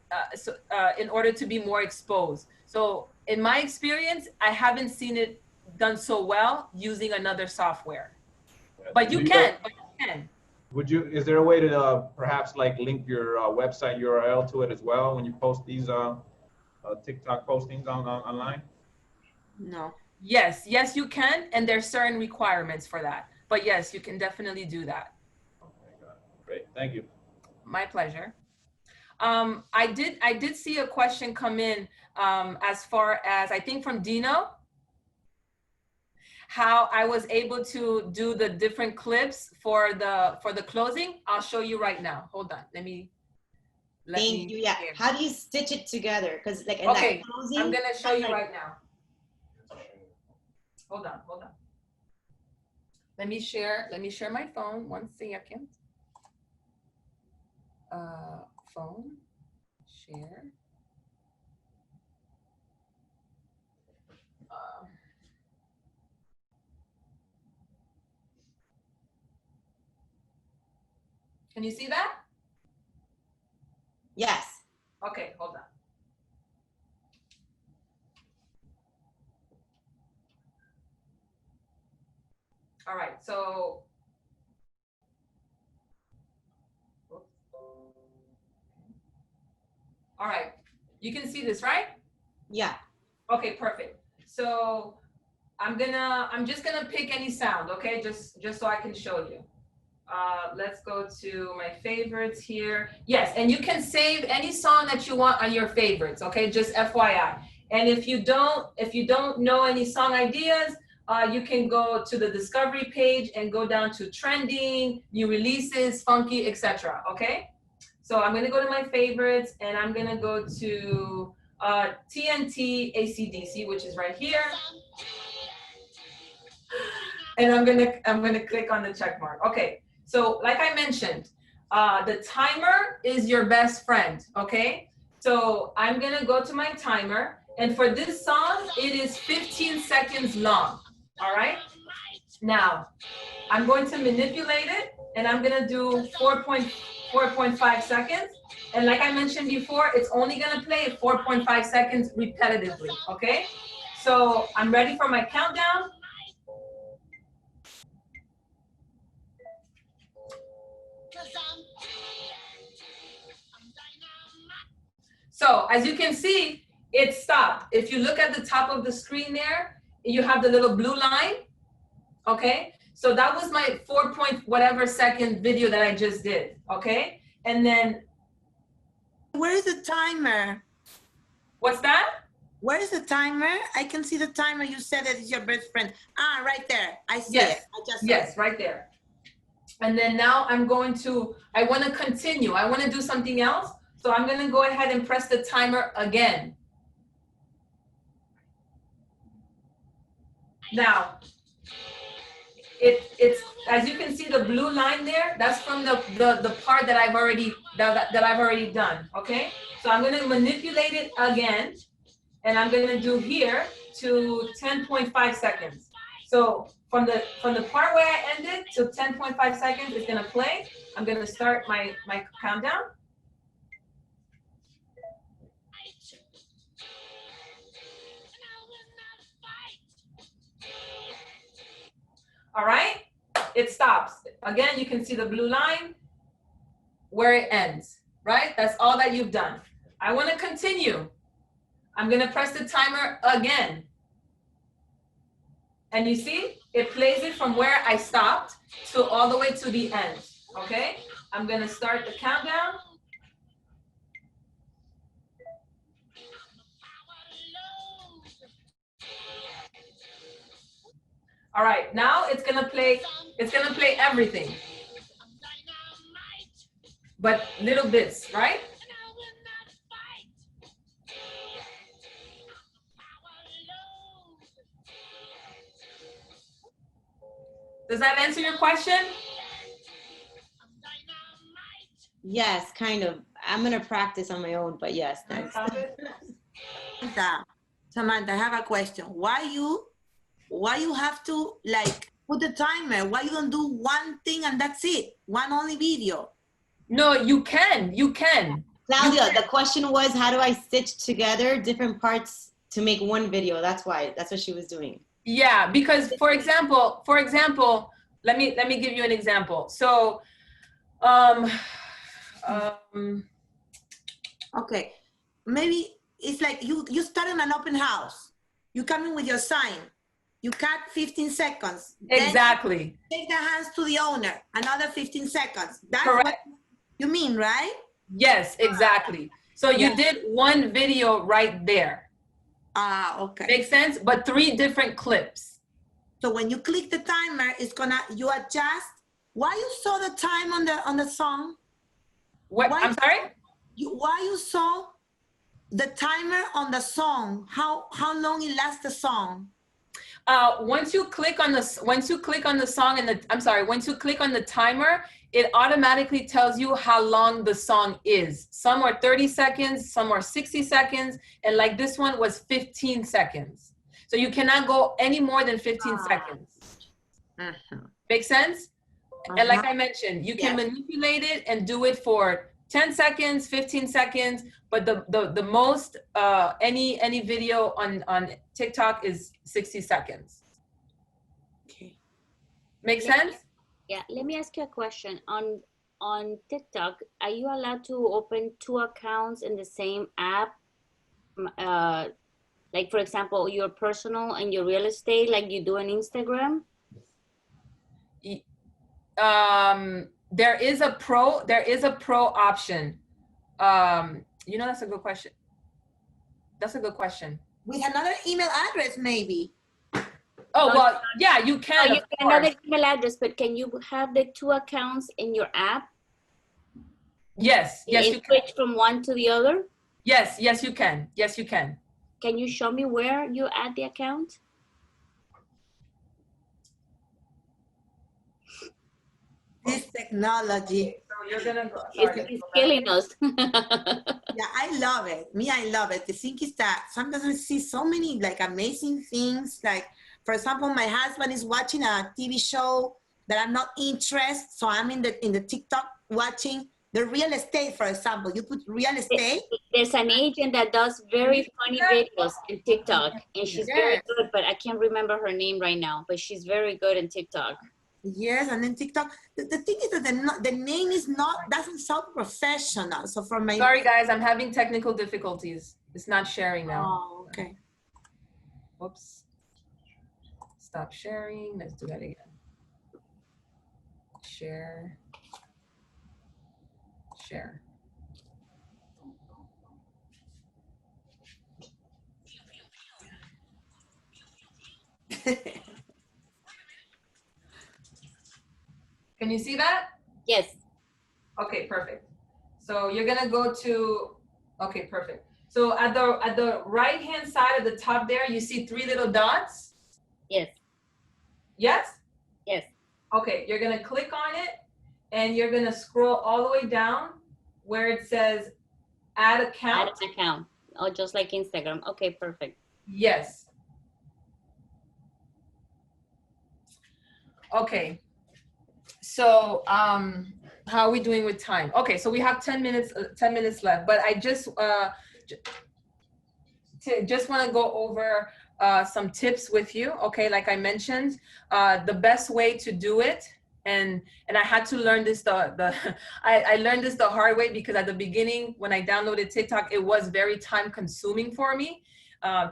in order to be more exposed. So in my experience, I haven't seen it done so well using another software. But you can. Would you? Is there a way to perhaps like link your website URL to it as well when you post these TikTok postings online? No. Yes, you can, and there's certain requirements for that. But yes, you can definitely do that. Okay, got it. Great, thank you. My pleasure. I did see a question come in as far as, I think from Dino, how I was able to do the different clips for the closing. I'll show you right now. Hold on, let me. Thank you. Yeah. How do you stitch it together? Because like in okay, that closing, I'm gonna show you right now. Hold on. Let me share my phone. 1 second. Phone, share. Can you see that? Yes. Okay, hold on. All right, so all right, you can see this, right? Yeah. Okay, perfect. So I'm just gonna pick any sound, okay? Just so I can show you. Let's go to my favorites here. Yes, and you can save any song that you want on your favorites, okay? Just FYI. And if you don't know any song ideas, you can go to the discovery page and go down to trending, new releases, funky, etc. Okay? So I'm gonna go to my favorites and I'm gonna go to TNT AC/DC, which is right here. And I'm gonna click on the check mark. Okay, so like I mentioned, the timer is your best friend, okay? So I'm gonna go to my timer, and for this song, it is 15 seconds long, all right? Now, I'm going to manipulate it, and I'm gonna do 4.5 seconds. And like I mentioned before, it's only gonna play 4.5 seconds repetitively, okay? So I'm ready for my countdown. So as you can see, it stopped. If you look at the top of the screen there, you have the little blue line, okay? So that was my 4 point whatever second video that I just did, okay? And then. Where is the timer? What's that? Where is the timer? I can see the timer. You said it is your best friend. Ah, right there. I see yes. it. I just yes, right there. And then now I want to continue. I want to do something else. So I'm going to go ahead and press the timer again. Now, it's as you can see the blue line there, that's from the part that I've already done, okay? So I'm going to manipulate it again, and I'm going to do here to 10.5 seconds. So from the part where I ended to 10.5 seconds, it's going to play. I'm going to start my countdown. All right, it stops. Again, you can see the blue line where it ends, right? That's all that you've done. I want to continue. I'm going to press the timer again. And you see, it plays it from where I stopped to all the way to the end, okay? I'm going to start the countdown. All right, now it's gonna play everything. But little bits, right? Does that answer your question? Yes, kind of. I'm gonna practice on my own, but yes, thanks. Samantha, I have a question. Why you have to like put the timer? Why you don't do one thing and that's it? One only video? No, you can. Claudia, the question was, how do I stitch together different parts to make one video? That's what she was doing. Yeah, because for example, let me give you an example. So, okay, maybe it's like you start in an open house. You come in with your sign. You cut 15 seconds. Exactly. Then take the hands to the owner. Another 15 seconds. That's correct. What you mean, right? Yes, exactly. So you did one video right there. Okay. Makes sense? But 3 different clips. So when you click the timer, it's gonna, you adjust. Why you saw the time on the song? What? I'm sorry? Why you saw the timer on the song? How long it lasts the song? Once you click on the song and once you click on the timer, it automatically tells you how long the song is. Some are 30 seconds, some are 60 seconds, and like this one was 15 seconds. So you cannot go any more than 15 seconds. Make sense? And like I mentioned, you can manipulate it and do it for 10 seconds, 15 seconds, but the most any video on TikTok is 60 seconds. Okay. Make sense? Yeah, let me ask you a question. On TikTok, are you allowed to open 2 accounts in the same app? Like for example, your personal and your real estate, like you do on Instagram? There is a pro option. You know, that's a good question. With another email address, maybe. Oh, well, yeah, you can. Oh, you can another email address, but can you have the 2 accounts in your app? Yes, you can. Switch from one to the other? Yes, you can. Yes, you can. Can you show me where you add the account? This technology. So you're gonna go. It's killing us. Yeah, I love it. I love it. The thing is that sometimes I see so many like amazing things. Like, for example, my husband is watching a TV show that I'm not interested. So I'm in the TikTok watching the real estate, for example. You put real estate. There's an agent that does very funny videos in TikTok, and she's very good, but I can't remember her name right now, but she's very good in TikTok. Yes, and then TikTok. The thing is that the name doesn't sound professional. So for my sorry guys, I'm having technical difficulties. It's not sharing now. Oh, okay. Whoops. Stop sharing. Let's do that again. Share. Can you see that? Yes. Okay, perfect. So you're gonna go to, okay, perfect. So at the right-hand side of the top there, you see 3 little dots? Yes. Yes? Yes. Okay, you're gonna click on it and you're gonna scroll all the way down where it says add account. Add an account. Oh, just like Instagram. Okay, perfect. Yes. Okay. So how are we doing with time? Okay, so we have 10 minutes left, but I just want to go over some tips with you. Okay, like I mentioned, the best way to do it, and I had to learn this I learned this the hard way, because at the beginning when I downloaded TikTok, it was very time consuming for me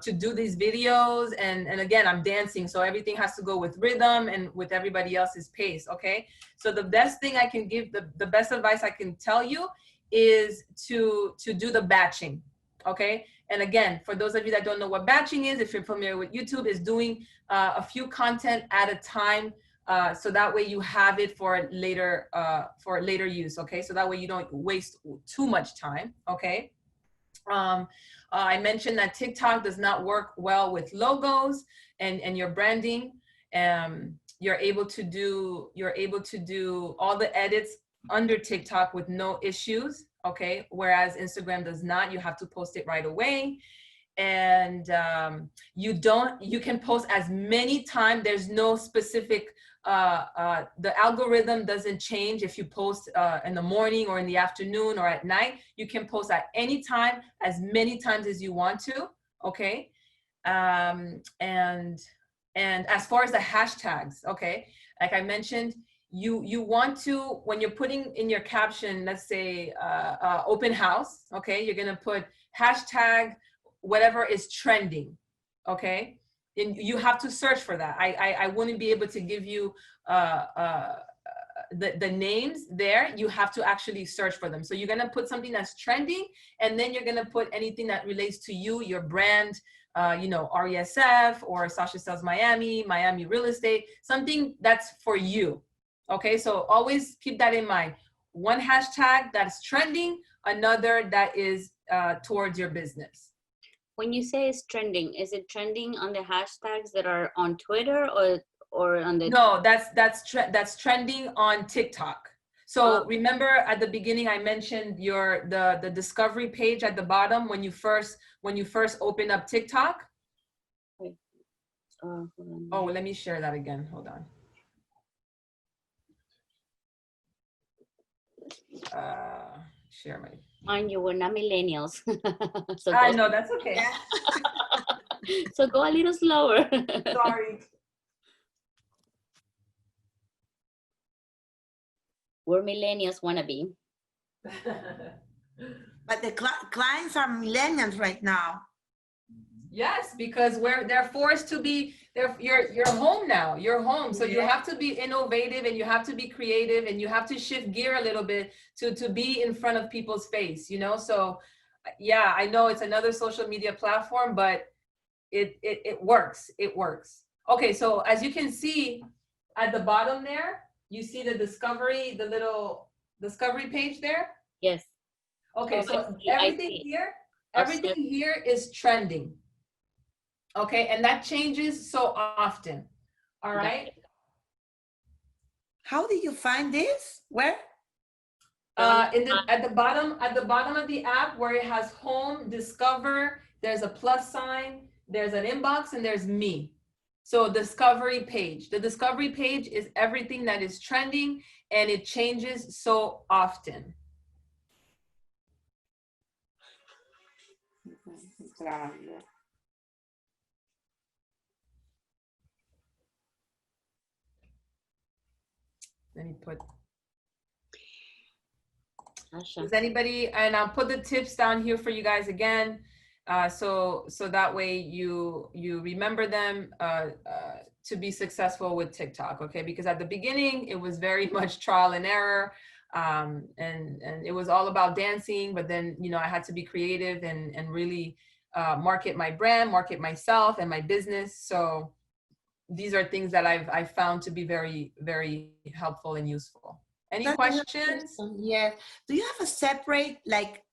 to do these videos, and again, I'm dancing, so everything has to go with rhythm and with everybody else's pace. Okay, so the best thing I can give, the best advice I can tell you is to do the batching. Okay, and again, for those of you that don't know what batching is, if you're familiar with YouTube, is doing a few content at a time, so that way you have it for later use. Okay, so that way you don't waste too much time. Okay. I mentioned that TikTok does not work well with logos and your branding. You're able to do all the edits under TikTok with no issues. okay? Whereas Instagram does not. You have to post it right away. And you can post as many times. There's no specific, the algorithm doesn't change if you post in the morning or in the afternoon or at night. You can post at any time, as many times as you want to, okay? And as far as the hashtags, okay, like I mentioned, you want to, when you're putting in your caption, let's say open house, okay, you're gonna put hashtag whatever is trending, okay? And you have to search for that. I wouldn't be able to give you the names there. You have to actually search for them. So you're gonna put something that's trending, and then you're gonna put anything that relates to you, your brand, you know, RESF or Sacha Sells Miami, Miami Real Estate, something that's for you. Okay, so always keep that in mind. One hashtag that's trending, another that is towards your business. When you say it's trending, is it trending on the hashtags that are on Twitter or on the? No, that's trending on TikTok. So remember at the beginning I mentioned the discovery page at the bottom when you first open up TikTok. Wait. Hold on. Oh, let me share that again. Hold on. Share my. Mind you, we're not millennials. So I know, that's okay. So go a little slower. Sorry. We're millennials wannabe. But the clients are millennials right now. Yes, because they're forced to be, you're home now, you're home. So you have to be innovative and you have to be creative and you have to shift gear a little bit to be in front of people's face, you know? So yeah, I know it's another social media platform, but it works, it works. Okay, so as you can see at the bottom there, you see the discovery, the little discovery page there? Yes. Okay, so everything here is trending. Okay, and that changes so often. All right. How did you find this? Where? At the bottom of the app where it has home, discover, there's a plus sign, there's an inbox, and there's me. So discovery page. The discovery page is everything that is trending and it changes so often. Let me put. Does anybody, and I'll put the tips down here for you guys again, so that way you remember them to be successful with TikTok, okay? Because at the beginning it was very much trial and error, and it was all about dancing, but then you know I had to be creative and really market my brand, market myself and my business. So these are things that I've found to be very, very helpful and useful. Any questions? Yeah. Do you have a separate, like,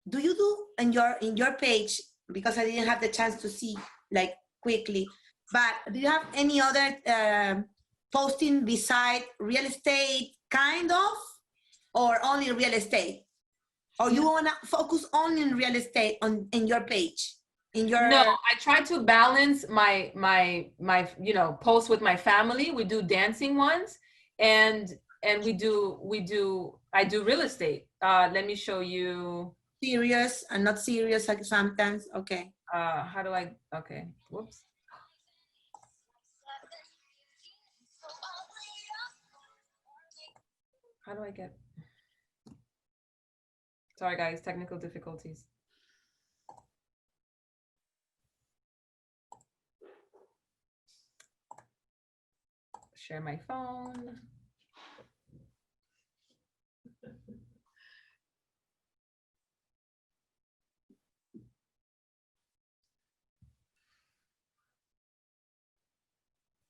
do you do in your page, because I didn't have the chance to see like quickly, but do you have any other posting beside real estate kind of, or only real estate? Or you want to focus only in real estate in your page? No, I try to balance my you know, posts with my family. We do dancing ones, and I do real estate. Let me show you. Serious and not serious, like sometimes. Okay. How do I? Okay. Whoops. How do I get? Sorry, guys. Technical difficulties. Share my phone.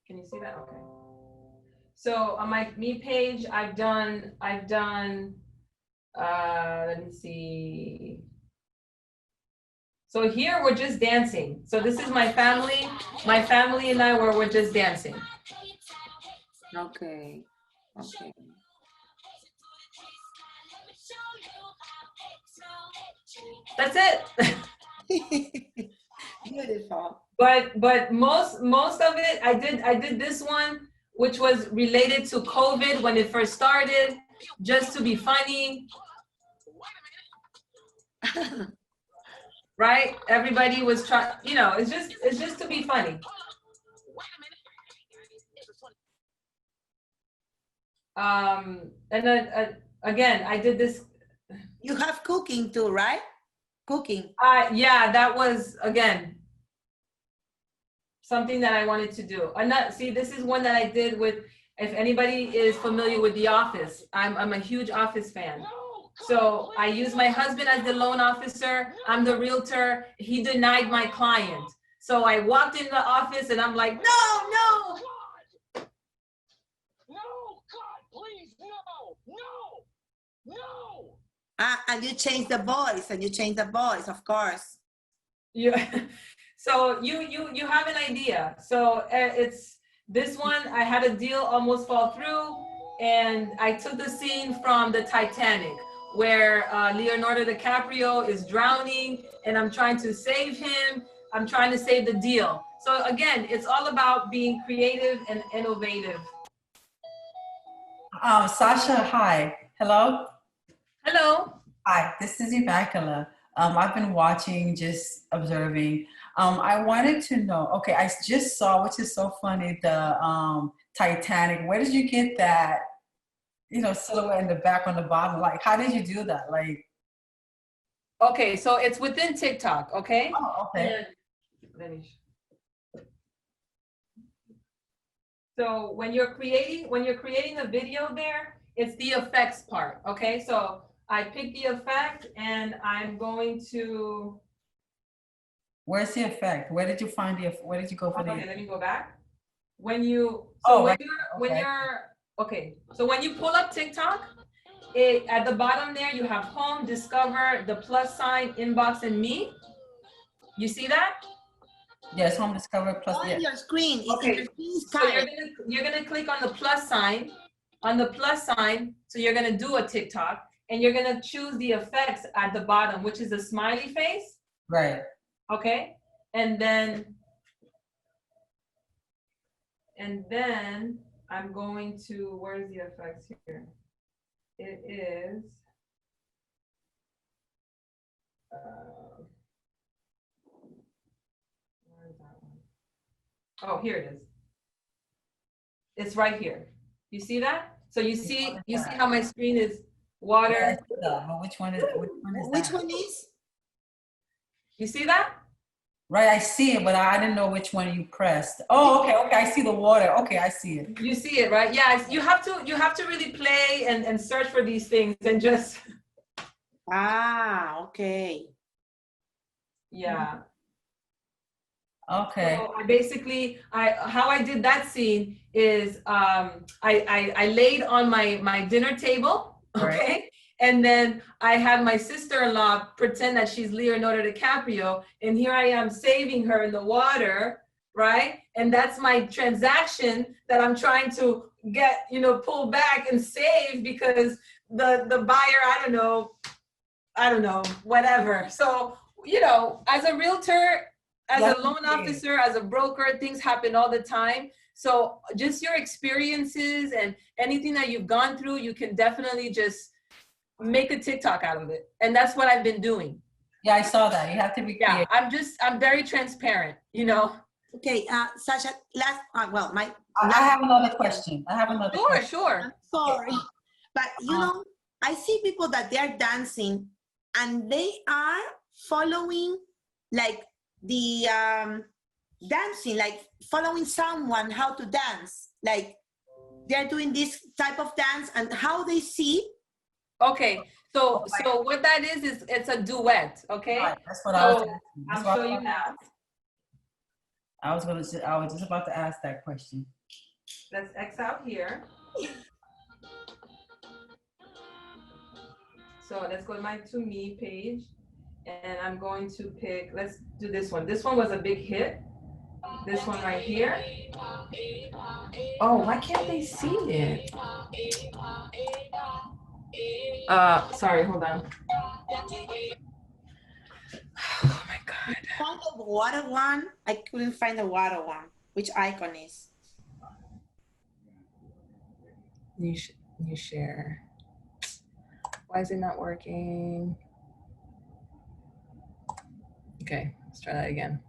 Can you see that? Okay. So on my me page, I've done, let me see. So here we're just dancing. So this is my family and I, where we're just dancing. Okay. Okay. That's it. Beautiful. But most of it, I did this one, which was related to COVID when it first started, just to be funny. Right? Everybody was trying, you know, it's just to be funny. And then again, I did this. You have cooking too, right? Cooking. Yeah, that was again something that I wanted to do. See, this is one that I did with. If anybody is familiar with The Office, I'm a huge Office fan. So I used my husband as the loan officer. I'm the realtor. He denied my client. So I walked in the office and I'm like, no. And you change the voice, of course. So you have an idea. So it's this one. I had a deal almost fall through, and I took the scene from the Titanic, where Leonardo DiCaprio is drowning, and I'm trying to save him. I'm trying to save the deal. So again, it's all about being creative and innovative. Sacha, hi. Hello. Hello. Hi, this is Immaculata. I've been watching, just observing. I wanted to know, okay, I just saw, which is so funny, the Titanic. Where did you get that, you know, silhouette in the back on the bottom? Like, how did you do that? Like, okay, so it's within TikTok, okay? Oh, okay. So when you're creating a video there, it's the effects part, okay? So I pick the effect and I'm going to. Where's the effect? Where did you find where did you go for the? Okay, let me go back. When you, so when you pull up TikTok, at the bottom there, you have home, discover, the plus sign, inbox, and me. You see that? Yes, home, discover, plus. On your screen. Okay, so you're gonna click on the plus sign. On the plus sign, so you're gonna do a TikTok, and you're gonna choose the effects at the bottom, which is a smiley face. Right. Okay, and then I'm going to, where's the effects here? It is, where is that one? Oh, here it is. It's right here. You see that? So you see how my screen is water. Which one is Which one is? You see that? Right, I see it, but I didn't know which one you pressed. Oh, okay, I see the water. Okay, I see it. You see it, right? Yeah, you have to really play and search for these things and just. Okay. Yeah. Okay. So I basically, how I did that scene is I laid on my dinner table, okay? Right. And then I had my sister-in-law pretend that she's Leonardo DiCaprio, and here I am saving her in the water, right? And that's my transaction that I'm trying to get, pull back and save because the buyer, I don't know, whatever. So, as a realtor, as a loan officer, as a broker, things happen all the time. So just your experiences and anything that you've gone through, you can definitely just make a TikTok out of it. And that's what I've been doing. Yeah, I saw that. You have to be clear. Yeah, I'm very transparent, Okay, Sacha, I have another question. Sure. I'm sorry. But, I see people that they're dancing and they are following like the dancing, like following someone how to dance. Like they're doing this type of dance and how they see. Okay, so what that is it's a duet, okay? Right, that's what I was asking. I'll show you now. I was just about to ask that question. Let's X out here. So let's go to my To Me page, and I'm going to pick, let's do this one. This one was a big hit. This one right here. Oh, why can't they see it? Sorry, hold on. Oh my God. Find the water one. I couldn't find the water one. Which icon is? New share. Why is it not working? Okay, let's try that again.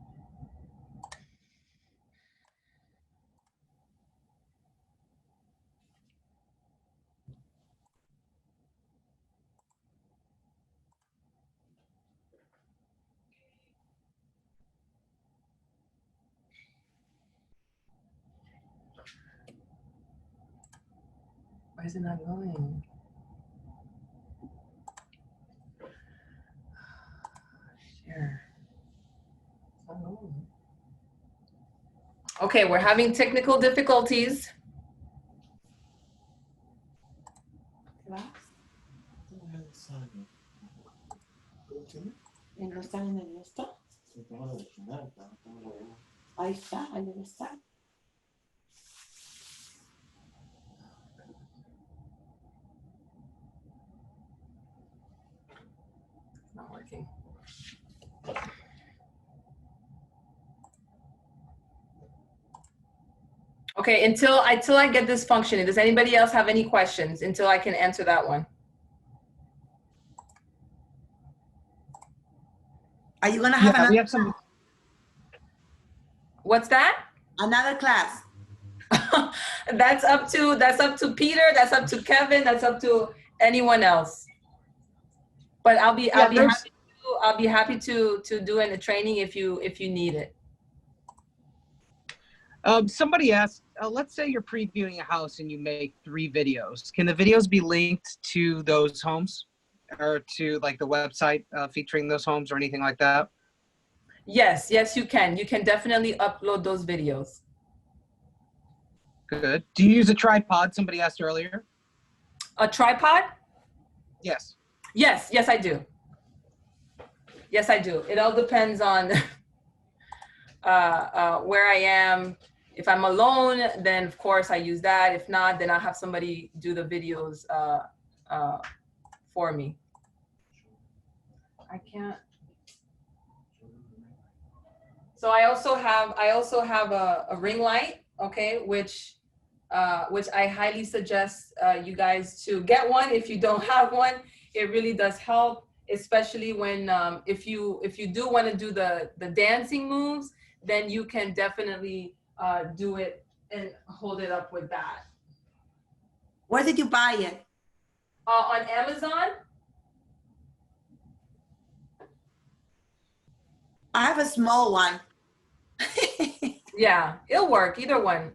Why is it not going? Share. Okay, we're having technical difficulties. Ahí está, ahí debe estar. Not working. Okay, until I get this functioning, does anybody else have any questions until I can answer that one? Are you gonna have we another have some. What's that? Another class. That's up to Peter, that's up to Kevin, that's up to anyone else. But I'll be happy to do in the training if you need it. Somebody asked, let's say you're previewing a house and you make 3 videos. Can the videos be linked to those homes or to like the website featuring those homes or anything like that? Yes, you can. You can definitely upload those videos. Good. Do you use a tripod? Somebody asked earlier. A tripod? Yes. Yes, I do. Yes, I do. It all depends on where I am. If I'm alone, then of course I use that. If not, then I'll have somebody do the videos for me. I can't. So I also have a ring light, okay, which I highly suggest you guys to get one if you don't have one. It really does help, especially when if you do want to do the dancing moves, then you can definitely do it and hold it up with that. Where did you buy it? On Amazon. I have a small one. Yeah, it'll work, either one.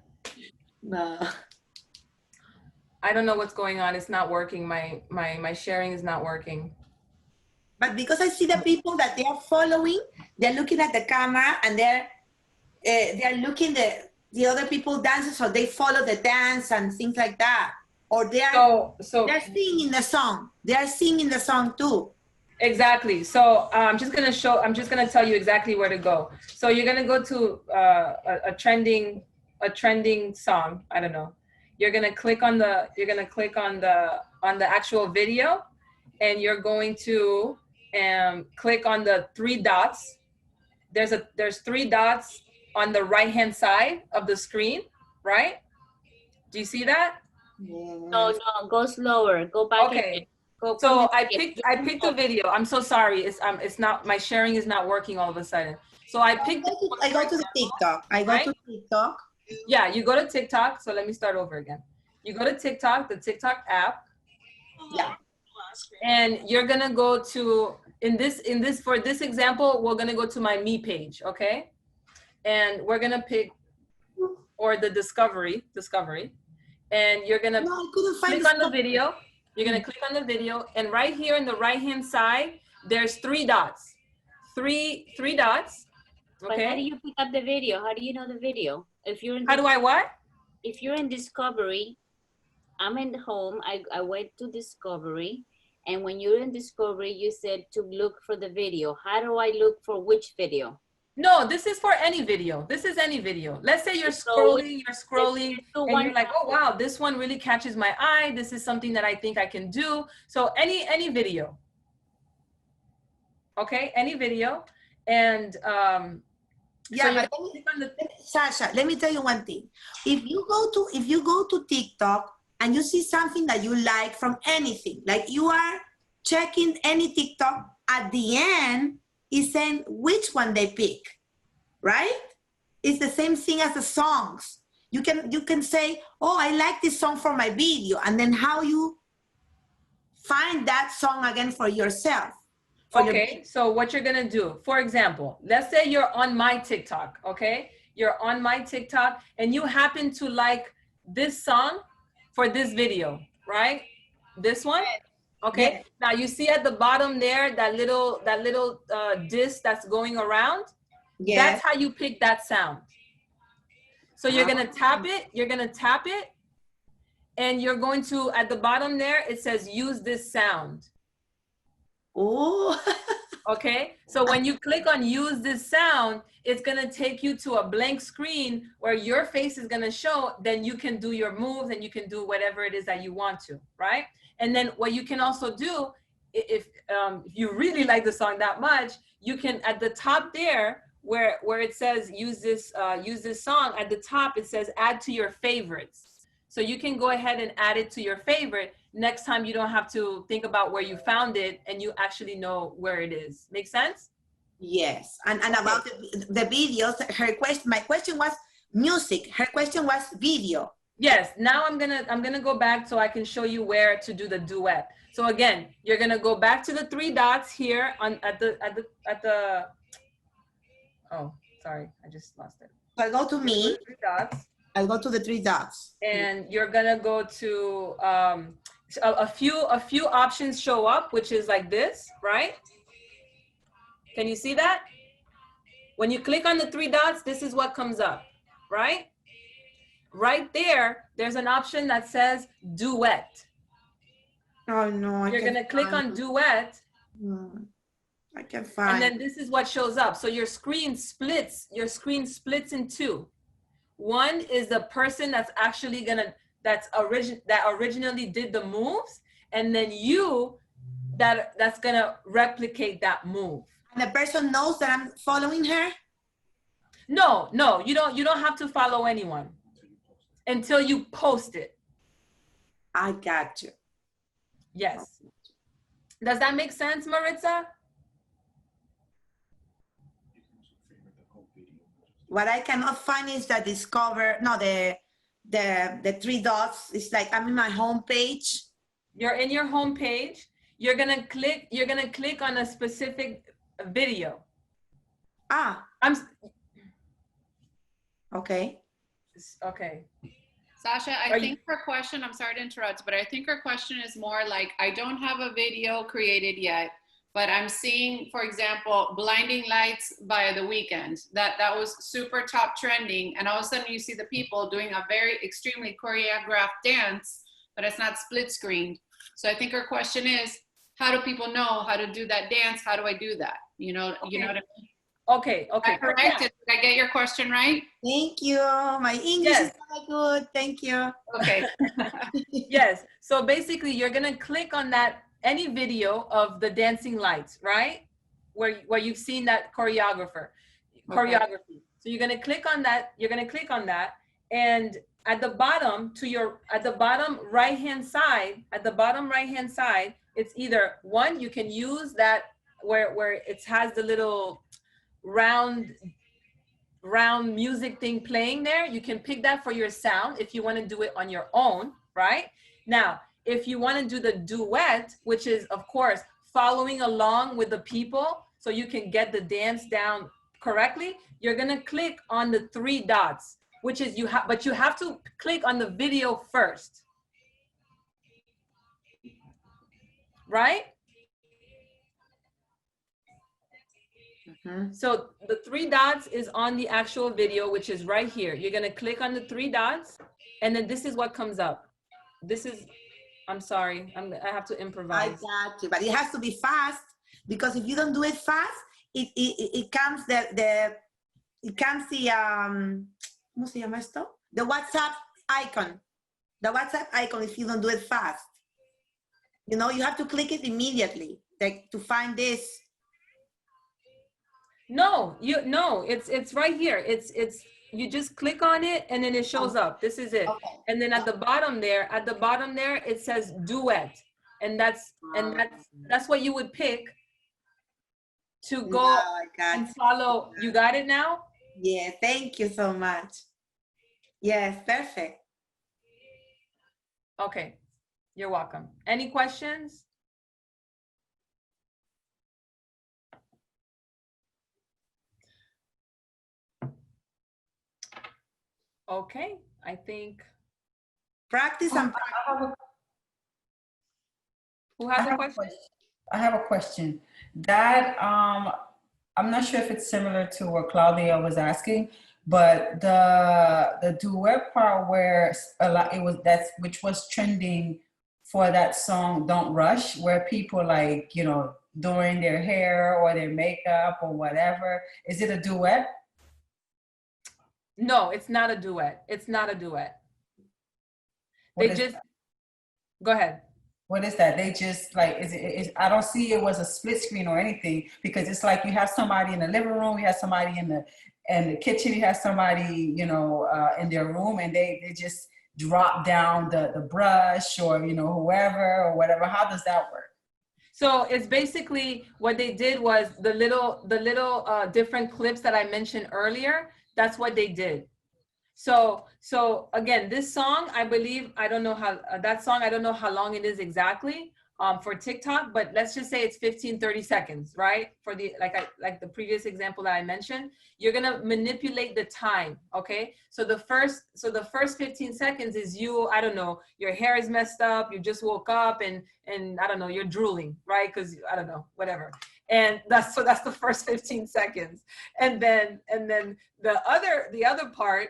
No. I don't know what's going on. It's not working. My sharing is not working. But because I see the people that they are following, they're looking at the camera and they're looking the other people dancing, so they follow the dance and things like that. Or they're singing the song. They are singing the song too. Exactly. So I'm just gonna tell you exactly where to go. So you're gonna go to a trending song. I don't know. You're gonna click on the actual video, and you're going to click on the 3 dots. There's 3 dots on the right hand side of the screen, right? Do you see that? No, go slower. Go back. Okay. So I picked a video. I'm so sorry. It's not, my sharing is not working all of a sudden. So I go to the TikTok. I go to TikTok. Yeah, you go to TikTok. So let me start over again. You go to TikTok, the TikTok app. Yeah. And you're gonna go to for this example, we're gonna go to my me page, okay? And we're gonna pick the discovery, and you're gonna click on the video. You're gonna click on the video, and right here in the right-hand side, there's 3 dots. Three dots. Okay. But how do you pick up the video? How do you know the video? If you're in how do I what? If you're in Discovery, I'm in the home. I went to Discovery, and when you're in Discovery, you said to look for the video. How do I look for which video? No, this is for any video. This is any video. Let's say you're scrolling, and you're like, oh wow, this one really catches my eye. This is something that I think I can do. So any video. Okay, any video. And yeah, so Sasha, let me tell you one thing. If you go to TikTok and you see something that you like from anything, like you are checking any TikTok, at the end is saying which one they pick, right? It's the same thing as the songs. You can say, oh, I like this song for my video, and then how you find that song again for yourself. Okay, so what you're gonna do, for example, let's say you're on my TikTok, okay? You're on my TikTok and you happen to like this song for this video, right? This one, okay? Yeah. Now you see at the bottom there, that little disc that's going around? Yeah. That's how you pick that sound. So you're gonna tap it, and you're going to, at the bottom there, it says use this sound. Oh. Okay, so when you click on use this sound, it's gonna take you to a blank screen where your face is gonna show, then you can do your moves and you can do whatever it is that you want to, right? And then what you can also do, if you really like the song that much, you can, at the top there, where it says use this song, at the top it says add to your favorites. So you can go ahead and add it to your favorite. Next time you don't have to think about where you found it, and you actually know where it is. Make sense? Yes. And about the videos, my question was music. Her question was video. Yes. Now I'm gonna go back so I can show you where to do the duet. So again, you're gonna go back to the 3 dots here at the oh, sorry, I just lost it. So I go to me. 3 dots. I'll go to the 3 dots. And you're gonna go to a few options show up, which is like this, right? Can you see that? When you click on the 3 dots, this is what comes up, right? Right there, there's an option that says duet. Oh no, you're gonna click on duet. I can find. And then this is what shows up. So your screen splits in 2. One is the person that's actually that originally did the moves, and then you that's gonna replicate that move. And the person knows that I'm following her? No, you don't have to follow anyone until you post it. I got you. Yes. Does that make sense, Maritza? What I cannot find is the the 3 dots. It's like I'm in my home page. You're in your home page. You're gonna click on a specific video. Okay. Okay. Sasha, I think her question, I'm sorry to interrupt, but I think her question is more like, I don't have a video created yet, but I'm seeing, for example, Blinding Lights by The Weeknd. That was super top trending. And all of a sudden you see the people doing a very extremely choreographed dance, but it's not split screened. So I think her question is, how do people know how to do that dance? How do I do that? You know what I mean? Okay. Correct. Did I get your question right? Thank you. My English is not good. Thank you. Okay. Yes. So basically you're going to click on that, any video of the dancing lights, right? Where you've seen that choreography. So you're going to click on that. And at the bottom right hand side, it's either one, you can use that where it has the little round music thing playing there. You can pick that for your sound if you want to do it on your own, right? Now, if you want to do the duet, which is of course following along with the people so you can get the dance down correctly, you're going to click on the 3 dots, which is but you have to click on the video first. Right? So the 3 dots is on the actual video, which is right here. You're going to click on the 3 dots, and then this is what comes up. I'm sorry, I have to improvise. I got you, but it has to be fast, because if you don't do it fast, it comes, the it comes the, ¿cómo se llama esto? The WhatsApp icon. The WhatsApp icon if you don't do it fast. You know, you have to click it immediately, like to find this. No, it's right here. It's you just click on it and then it shows up. This is it. Okay. And then at the bottom there, it says duet. And that's what you would pick to go and follow. You got it now? Yeah, thank you so much. Yes, perfect. Okay, you're welcome. Any questions? Okay, I think. Practice and practice. Who has a question? I have a question. That I'm not sure if it's similar to what Claudia was asking, but the duet part where which was trending for that song "Don't Rush," where people like, you know, doing their hair or their makeup or whatever. Is it a duet? No, it's not a duet. It's not a duet. They just go ahead. What is that? They just like, I don't see it was a split screen or anything, because it's like you have somebody in the living room, you have somebody in the kitchen, you have somebody, you know, in their room, and they just drop down the brush or, you know, whoever or whatever. How does that work? So it's basically what they did was the little different clips that I mentioned earlier. That's what they did. So again, this song, I believe, I don't know how, that song, I don't know how long it is exactly for TikTok, but let's just say it's 15-30 seconds, right? For the, like the previous example that I mentioned, you're gonna manipulate the time, okay? So the first 15 seconds is you, I don't know, your hair is messed up, you just woke up and I don't know, you're drooling, right? Because I don't know, whatever. And that's the first 15 seconds. And then the other part,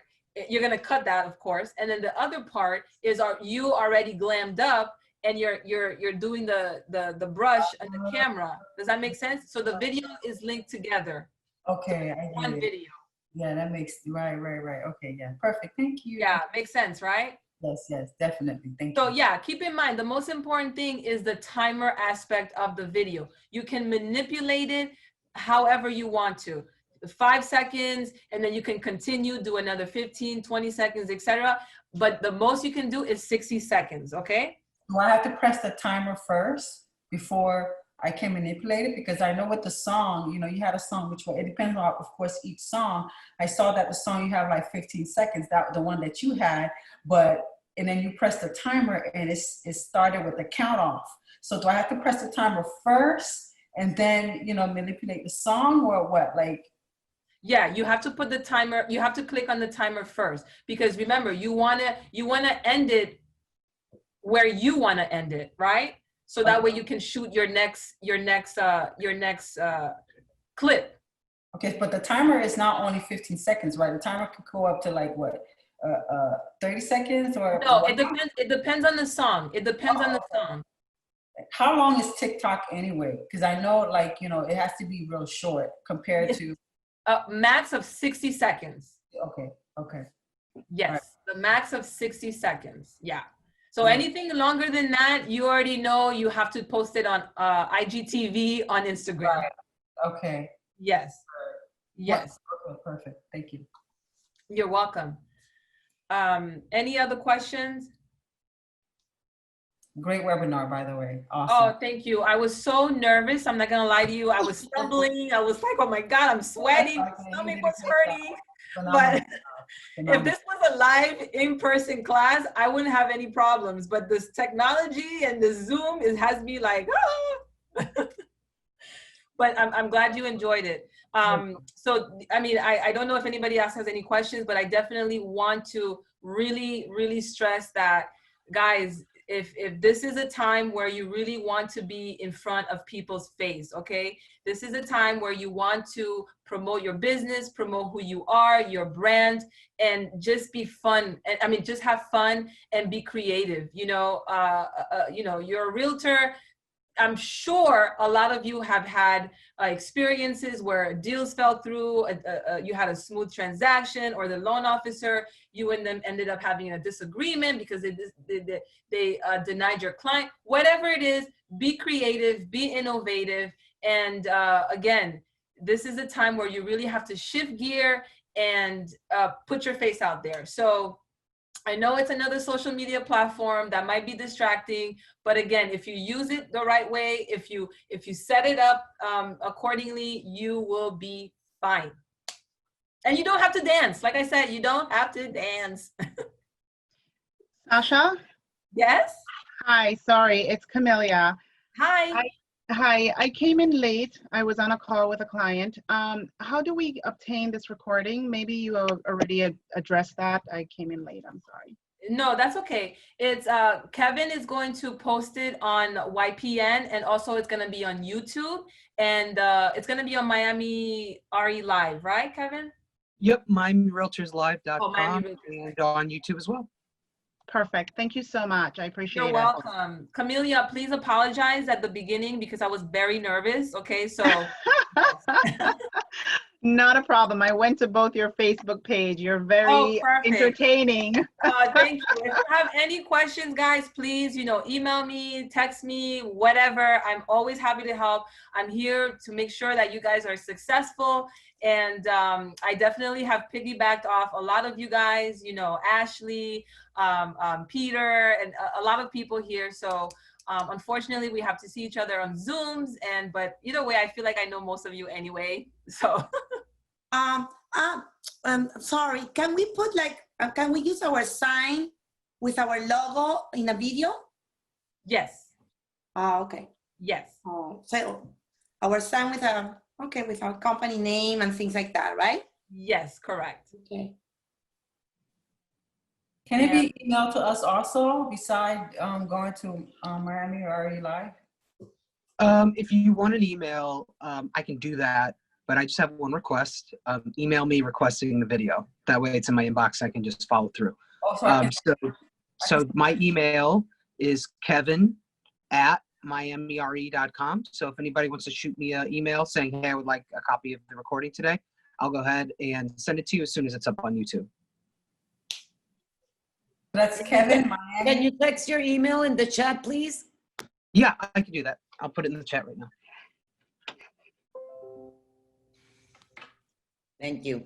you're gonna cut that, of course. And then the other part is you already glammed up and you're doing the brush and the camera. Does that make sense? So the video is linked together. Okay, so one video. Yeah, that makes right. Okay, yeah, perfect. Thank you. Yeah, makes sense, right? Yes, definitely. Thank you. So yeah, keep in mind, the most important thing is the timer aspect of the video. You can manipulate it however you want to. 5 seconds, and then you can continue, do another 15, 20 seconds, etc. But the most you can do is 60 seconds, okay? Do I have to press the timer first before I can manipulate it? Because I know with the song, you know, you had a song, which it depends on, of course, each song. I saw that the song you have like 15 seconds, that the one that you had, and then you press the timer and it started with the count off. So do I have to press the timer first and then, you know, manipulate the song, or what? Like, yeah, you have to put the timer, you have to click on the timer first, because remember, you wanna end it where you wanna end it, right? So that way you can shoot your next clip. Okay, but the timer is not only 15 seconds, right? The timer could go up to like what, 30 seconds or? No, it depends on the song. It depends on the song. How long is TikTok anyway? Because I know, like, you know, it has to be real short compared to. Max of 60 seconds. Okay. Yes, right. The max of 60 seconds. Yeah. So anything longer than that, you already know you have to post it on IGTV on Instagram. Right. Okay. Yes. Yes. Okay, perfect. Thank you. You're welcome. Any other questions? Great webinar, by the way. Awesome. Oh, thank you. I was so nervous. I'm not gonna lie to you. I was stumbling. I was like, oh my God, I'm sweating. My stomach was hurting. But if this was a live in-person class, I wouldn't have any problems. But this technology and the Zoom, it has me like, ah. But I'm glad you enjoyed it. So, I mean, I don't know if anybody else has any questions, but I definitely want to really, really stress that, guys, if this is a time where you really want to be in front of people's face, okay? This is a time where you want to promote your business, promote who you are, your brand, and just be fun. I mean, just have fun and be creative. You know, you're a realtor. I'm sure a lot of you have had experiences where deals fell through, you had a smooth transaction, or the loan officer, you and them ended up having a disagreement because they denied your client. Whatever it is, be creative, be innovative. And again, this is a time where you really have to shift gear and put your face out there. So I know it's another social media platform that might be distracting, but again, if you use it the right way, if you set it up accordingly, you will be fine. And you don't have to dance. Like I said, you don't have to dance. Sasha? Yes? Hi, sorry, it's Camellia. Hi. Hi, I came in late. I was on a call with a client. How do we obtain this recording? Maybe you already addressed that. I came in late, I'm sorry. No, that's okay. It's Kevin is going to post it on YPN, and also it's going to be on YouTube, and it's going to be on Miami RE Live, right, Kevin? Yep, MiamiRealtorsLive.com and on YouTube as well. Perfect. Thank you so much. I appreciate it. You're welcome. Camellia, please apologize at the beginning because I was very nervous. Okay, so. Not a problem. I went to both your Facebook page. You're very entertaining. Thank you. If you have any questions, guys, please, email me, text me, whatever. I'm always happy to help. I'm here to make sure that you guys are successful. And I definitely have piggybacked off a lot of you guys, Ashley, Peter, and a lot of people here. So unfortunately, we have to see each other on Zooms. But either way, I feel like I know most of you anyway. So. Sorry, can we put can we use our sign with our logo in a video? Yes. Okay. Yes. So our sign with with our company name and things like that, right? Yes, correct. Okay. Can it be emailed to us also, besides going to Miami RE Live? If you want an email, I can do that, but I just have one request. Email me requesting the video. That way it's in my inbox. I can just follow through. Oh, sorry. So my email is kevin@miamire.com. So if anybody wants to shoot me an email saying, hey, I would like a copy of the recording today, I'll go ahead and send it to you as soon as it's up on YouTube. That's Kevin. Can you text your email in the chat, please? Yeah, I can do that. I'll put it in the chat right now. Thank you.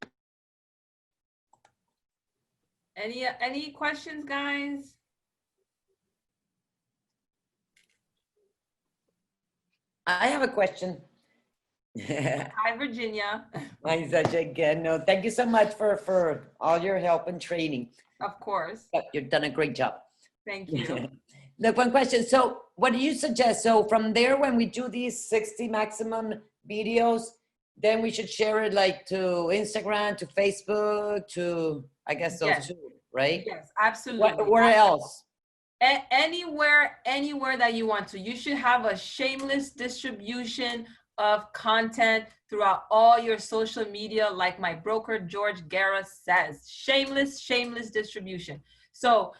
Any questions, guys? I have a question. Hi, Virginia. Hi, Sacha again. No, thank you so much for all your help and training. Of course. You've done a great job. Thank you. Look, one question. So what do you suggest? So from there, when we do these 60 maximum videos, then we should share it like to Instagram, to Facebook, to, I guess those two, right? Yes, absolutely. Where else? Anywhere that you want to. You should have a shameless distribution of content throughout all your social media, like my broker George Guerra says. Shameless distribution. So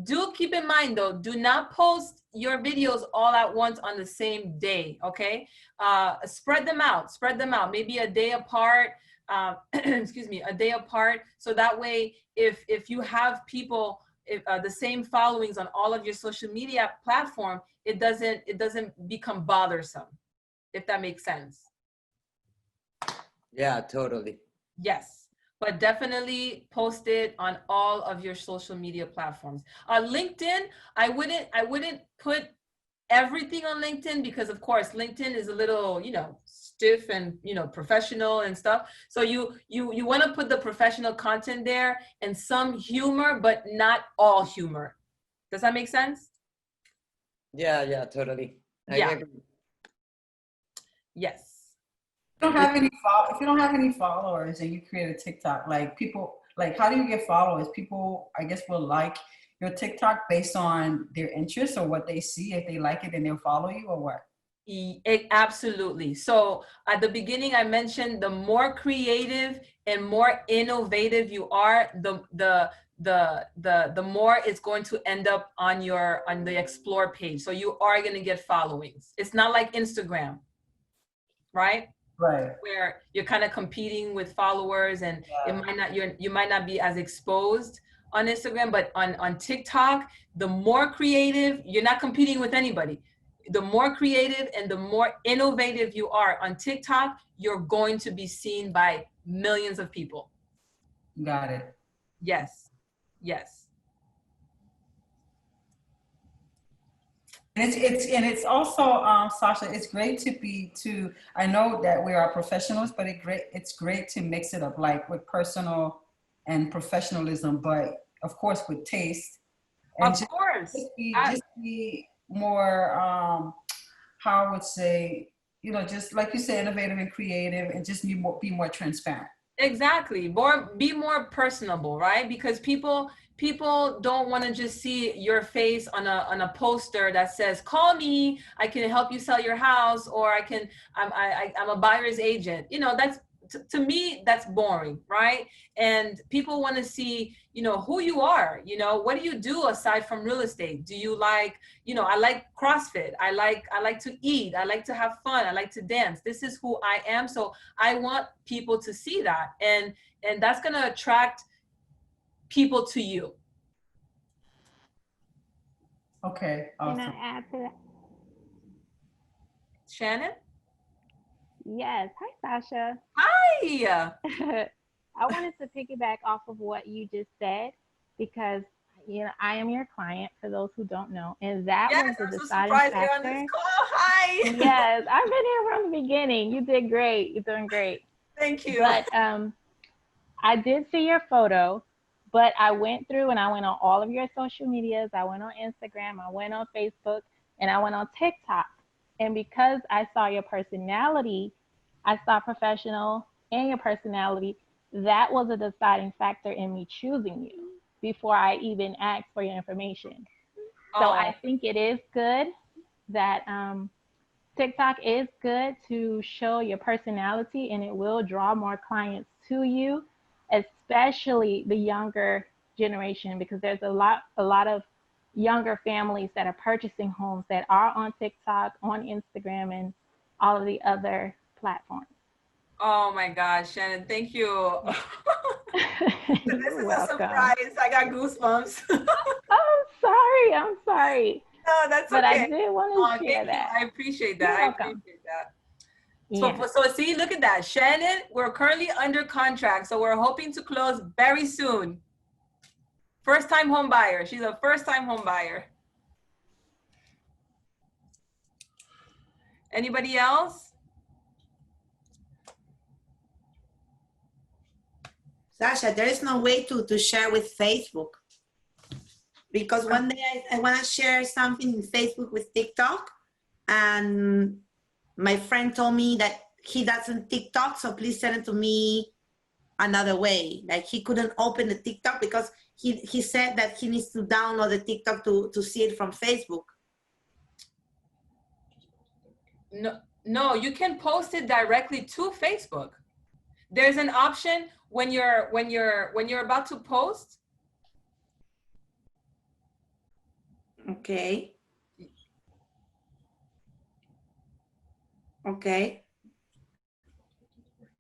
do keep in mind though, do not post your videos all at once on the same day, okay? Spread them out, maybe a day apart, excuse me, a day apart. So that way, if you have people, the same followings on all of your social media platform, it doesn't become bothersome, if that makes sense. Yeah, totally. Yes, but definitely post it on all of your social media platforms. LinkedIn, I wouldn't put everything on LinkedIn because of course LinkedIn is a little, stiff and, professional and stuff. So you want to put the professional content there and some humor, but not all humor. Does that make sense? Yeah, totally. I agree. Yes. If you don't have any followers and you create a TikTok, how do you get followers? People, I guess, will like your TikTok based on their interests or what they see. If they like it, then they'll follow you, or what? Absolutely. So at the beginning, I mentioned the more creative and more innovative you are, the the more it's going to end up on the explore page. So you are going to get followings. It's not like Instagram, right? Right. Where you're kind of competing with followers, and it might not, you might not be as exposed on Instagram, but on TikTok, the more creative, you're not competing with anybody. The more creative and the more innovative you are on TikTok, you're going to be seen by millions of people. Got it. Yes. Yes. And it's also, Sasha, it's great I know that we are professionals, but it's great to mix it up, like with personal and professionalism, but of course with taste. And of course. Just be more, how I would say, just like you say, innovative and creative, and just be more transparent. Exactly. Be more personable, right? Because people don't want to just see your face on a poster that says, call me, I can help you sell your house, or I'm a buyer's agent. That's, to me, that's boring, right? And people want to see, who you are. What do you do aside from real estate? Do you like, I like CrossFit. I like to eat. I like to have fun. I like to dance. This is who I am. So I want people to see that. And that's going to attract people to you. Okay. Awesome. Can I add to that? Shannon? Yes. Hi, Sasha. Hi. I wanted to piggyback off of what you just said, because I am your client, for those who don't know, and that was the deciding factor. You're on this call. Hi. Yes, I've been here from the beginning. You did great. You're doing great. Thank you. But I did see your photo, but I went through and I went on all of your social medias. I went on Instagram, I went on Facebook, and I went on TikTok. And because I saw your personality, I saw professional and your personality, that was a deciding factor in me choosing you before I even asked for your information. So I think it is good that TikTok is good to show your personality, and it will draw more clients to you, especially the younger generation, because there's a lot of younger families that are purchasing homes that are on TikTok, on Instagram, and all of the other platforms. Oh my gosh, Shannon, thank you. This is welcome. A surprise. I got goosebumps. I'm sorry. No, that's but okay. I did want to share that. I appreciate that. You're welcome. So see, look at that. Shannon, we're currently under contract, so we're hoping to close very soon. First-time home buyer. She's a first-time home buyer. Anybody else? Sasha, there is no way to share with Facebook. Because one day I want to share something in Facebook with TikTok, and my friend told me that he doesn't TikTok, so please send it to me another way. Like, he couldn't open the TikTok because he said that he needs to download the TikTok to see it from Facebook. No, you can post it directly to Facebook. There's an option when you're about to post. Okay. Okay.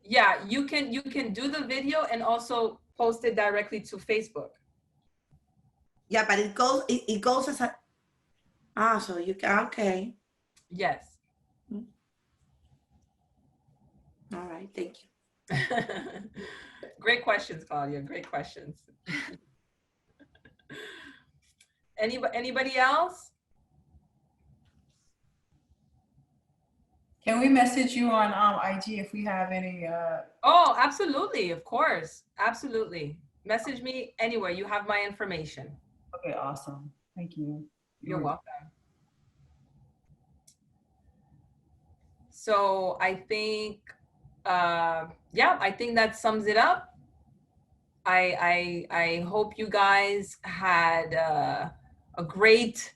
Yeah, you can do the video and also post it directly to Facebook. Yeah, but it goes as a, so you can, okay. Yes. All right, thank you. Great questions, Claudia, great questions. Anybody else? Can we message you on IG if we have any? Oh, absolutely, of course, absolutely. Message me anywhere. You have my information. Okay, awesome. Thank you. You're welcome. So I think, yeah, I think that sums it up. I hope you guys had a great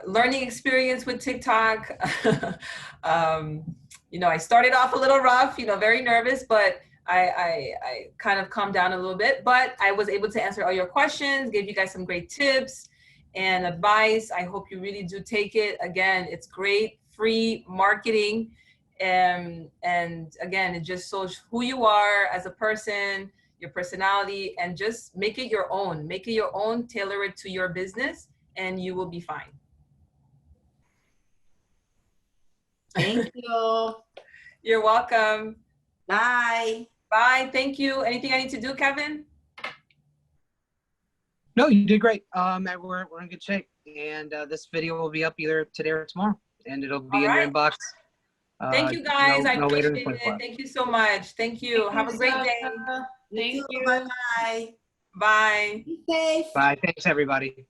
learning experience with TikTok. I started off a little rough, very nervous, but I kind of calmed down a little bit, but I was able to answer all your questions, gave you guys some great tips and advice. I hope you really do take it. Again, it's great, free marketing. And again, it just shows who you are as a person, your personality, and just make it your own. Make it your own, tailor it to your business, and you will be fine. Thank you. You're welcome. Bye. Bye. Thank you. Anything I need to do, Kevin? No, you did great. We're in good shape, and this video will be up either today or tomorrow, and it'll be in your inbox. Thank you, guys. I no later than appreciate 24 it. Thank you so much. Thank you. Have a great day. Thank you. Bye. Bye. Be safe. Bye. Thanks, everybody.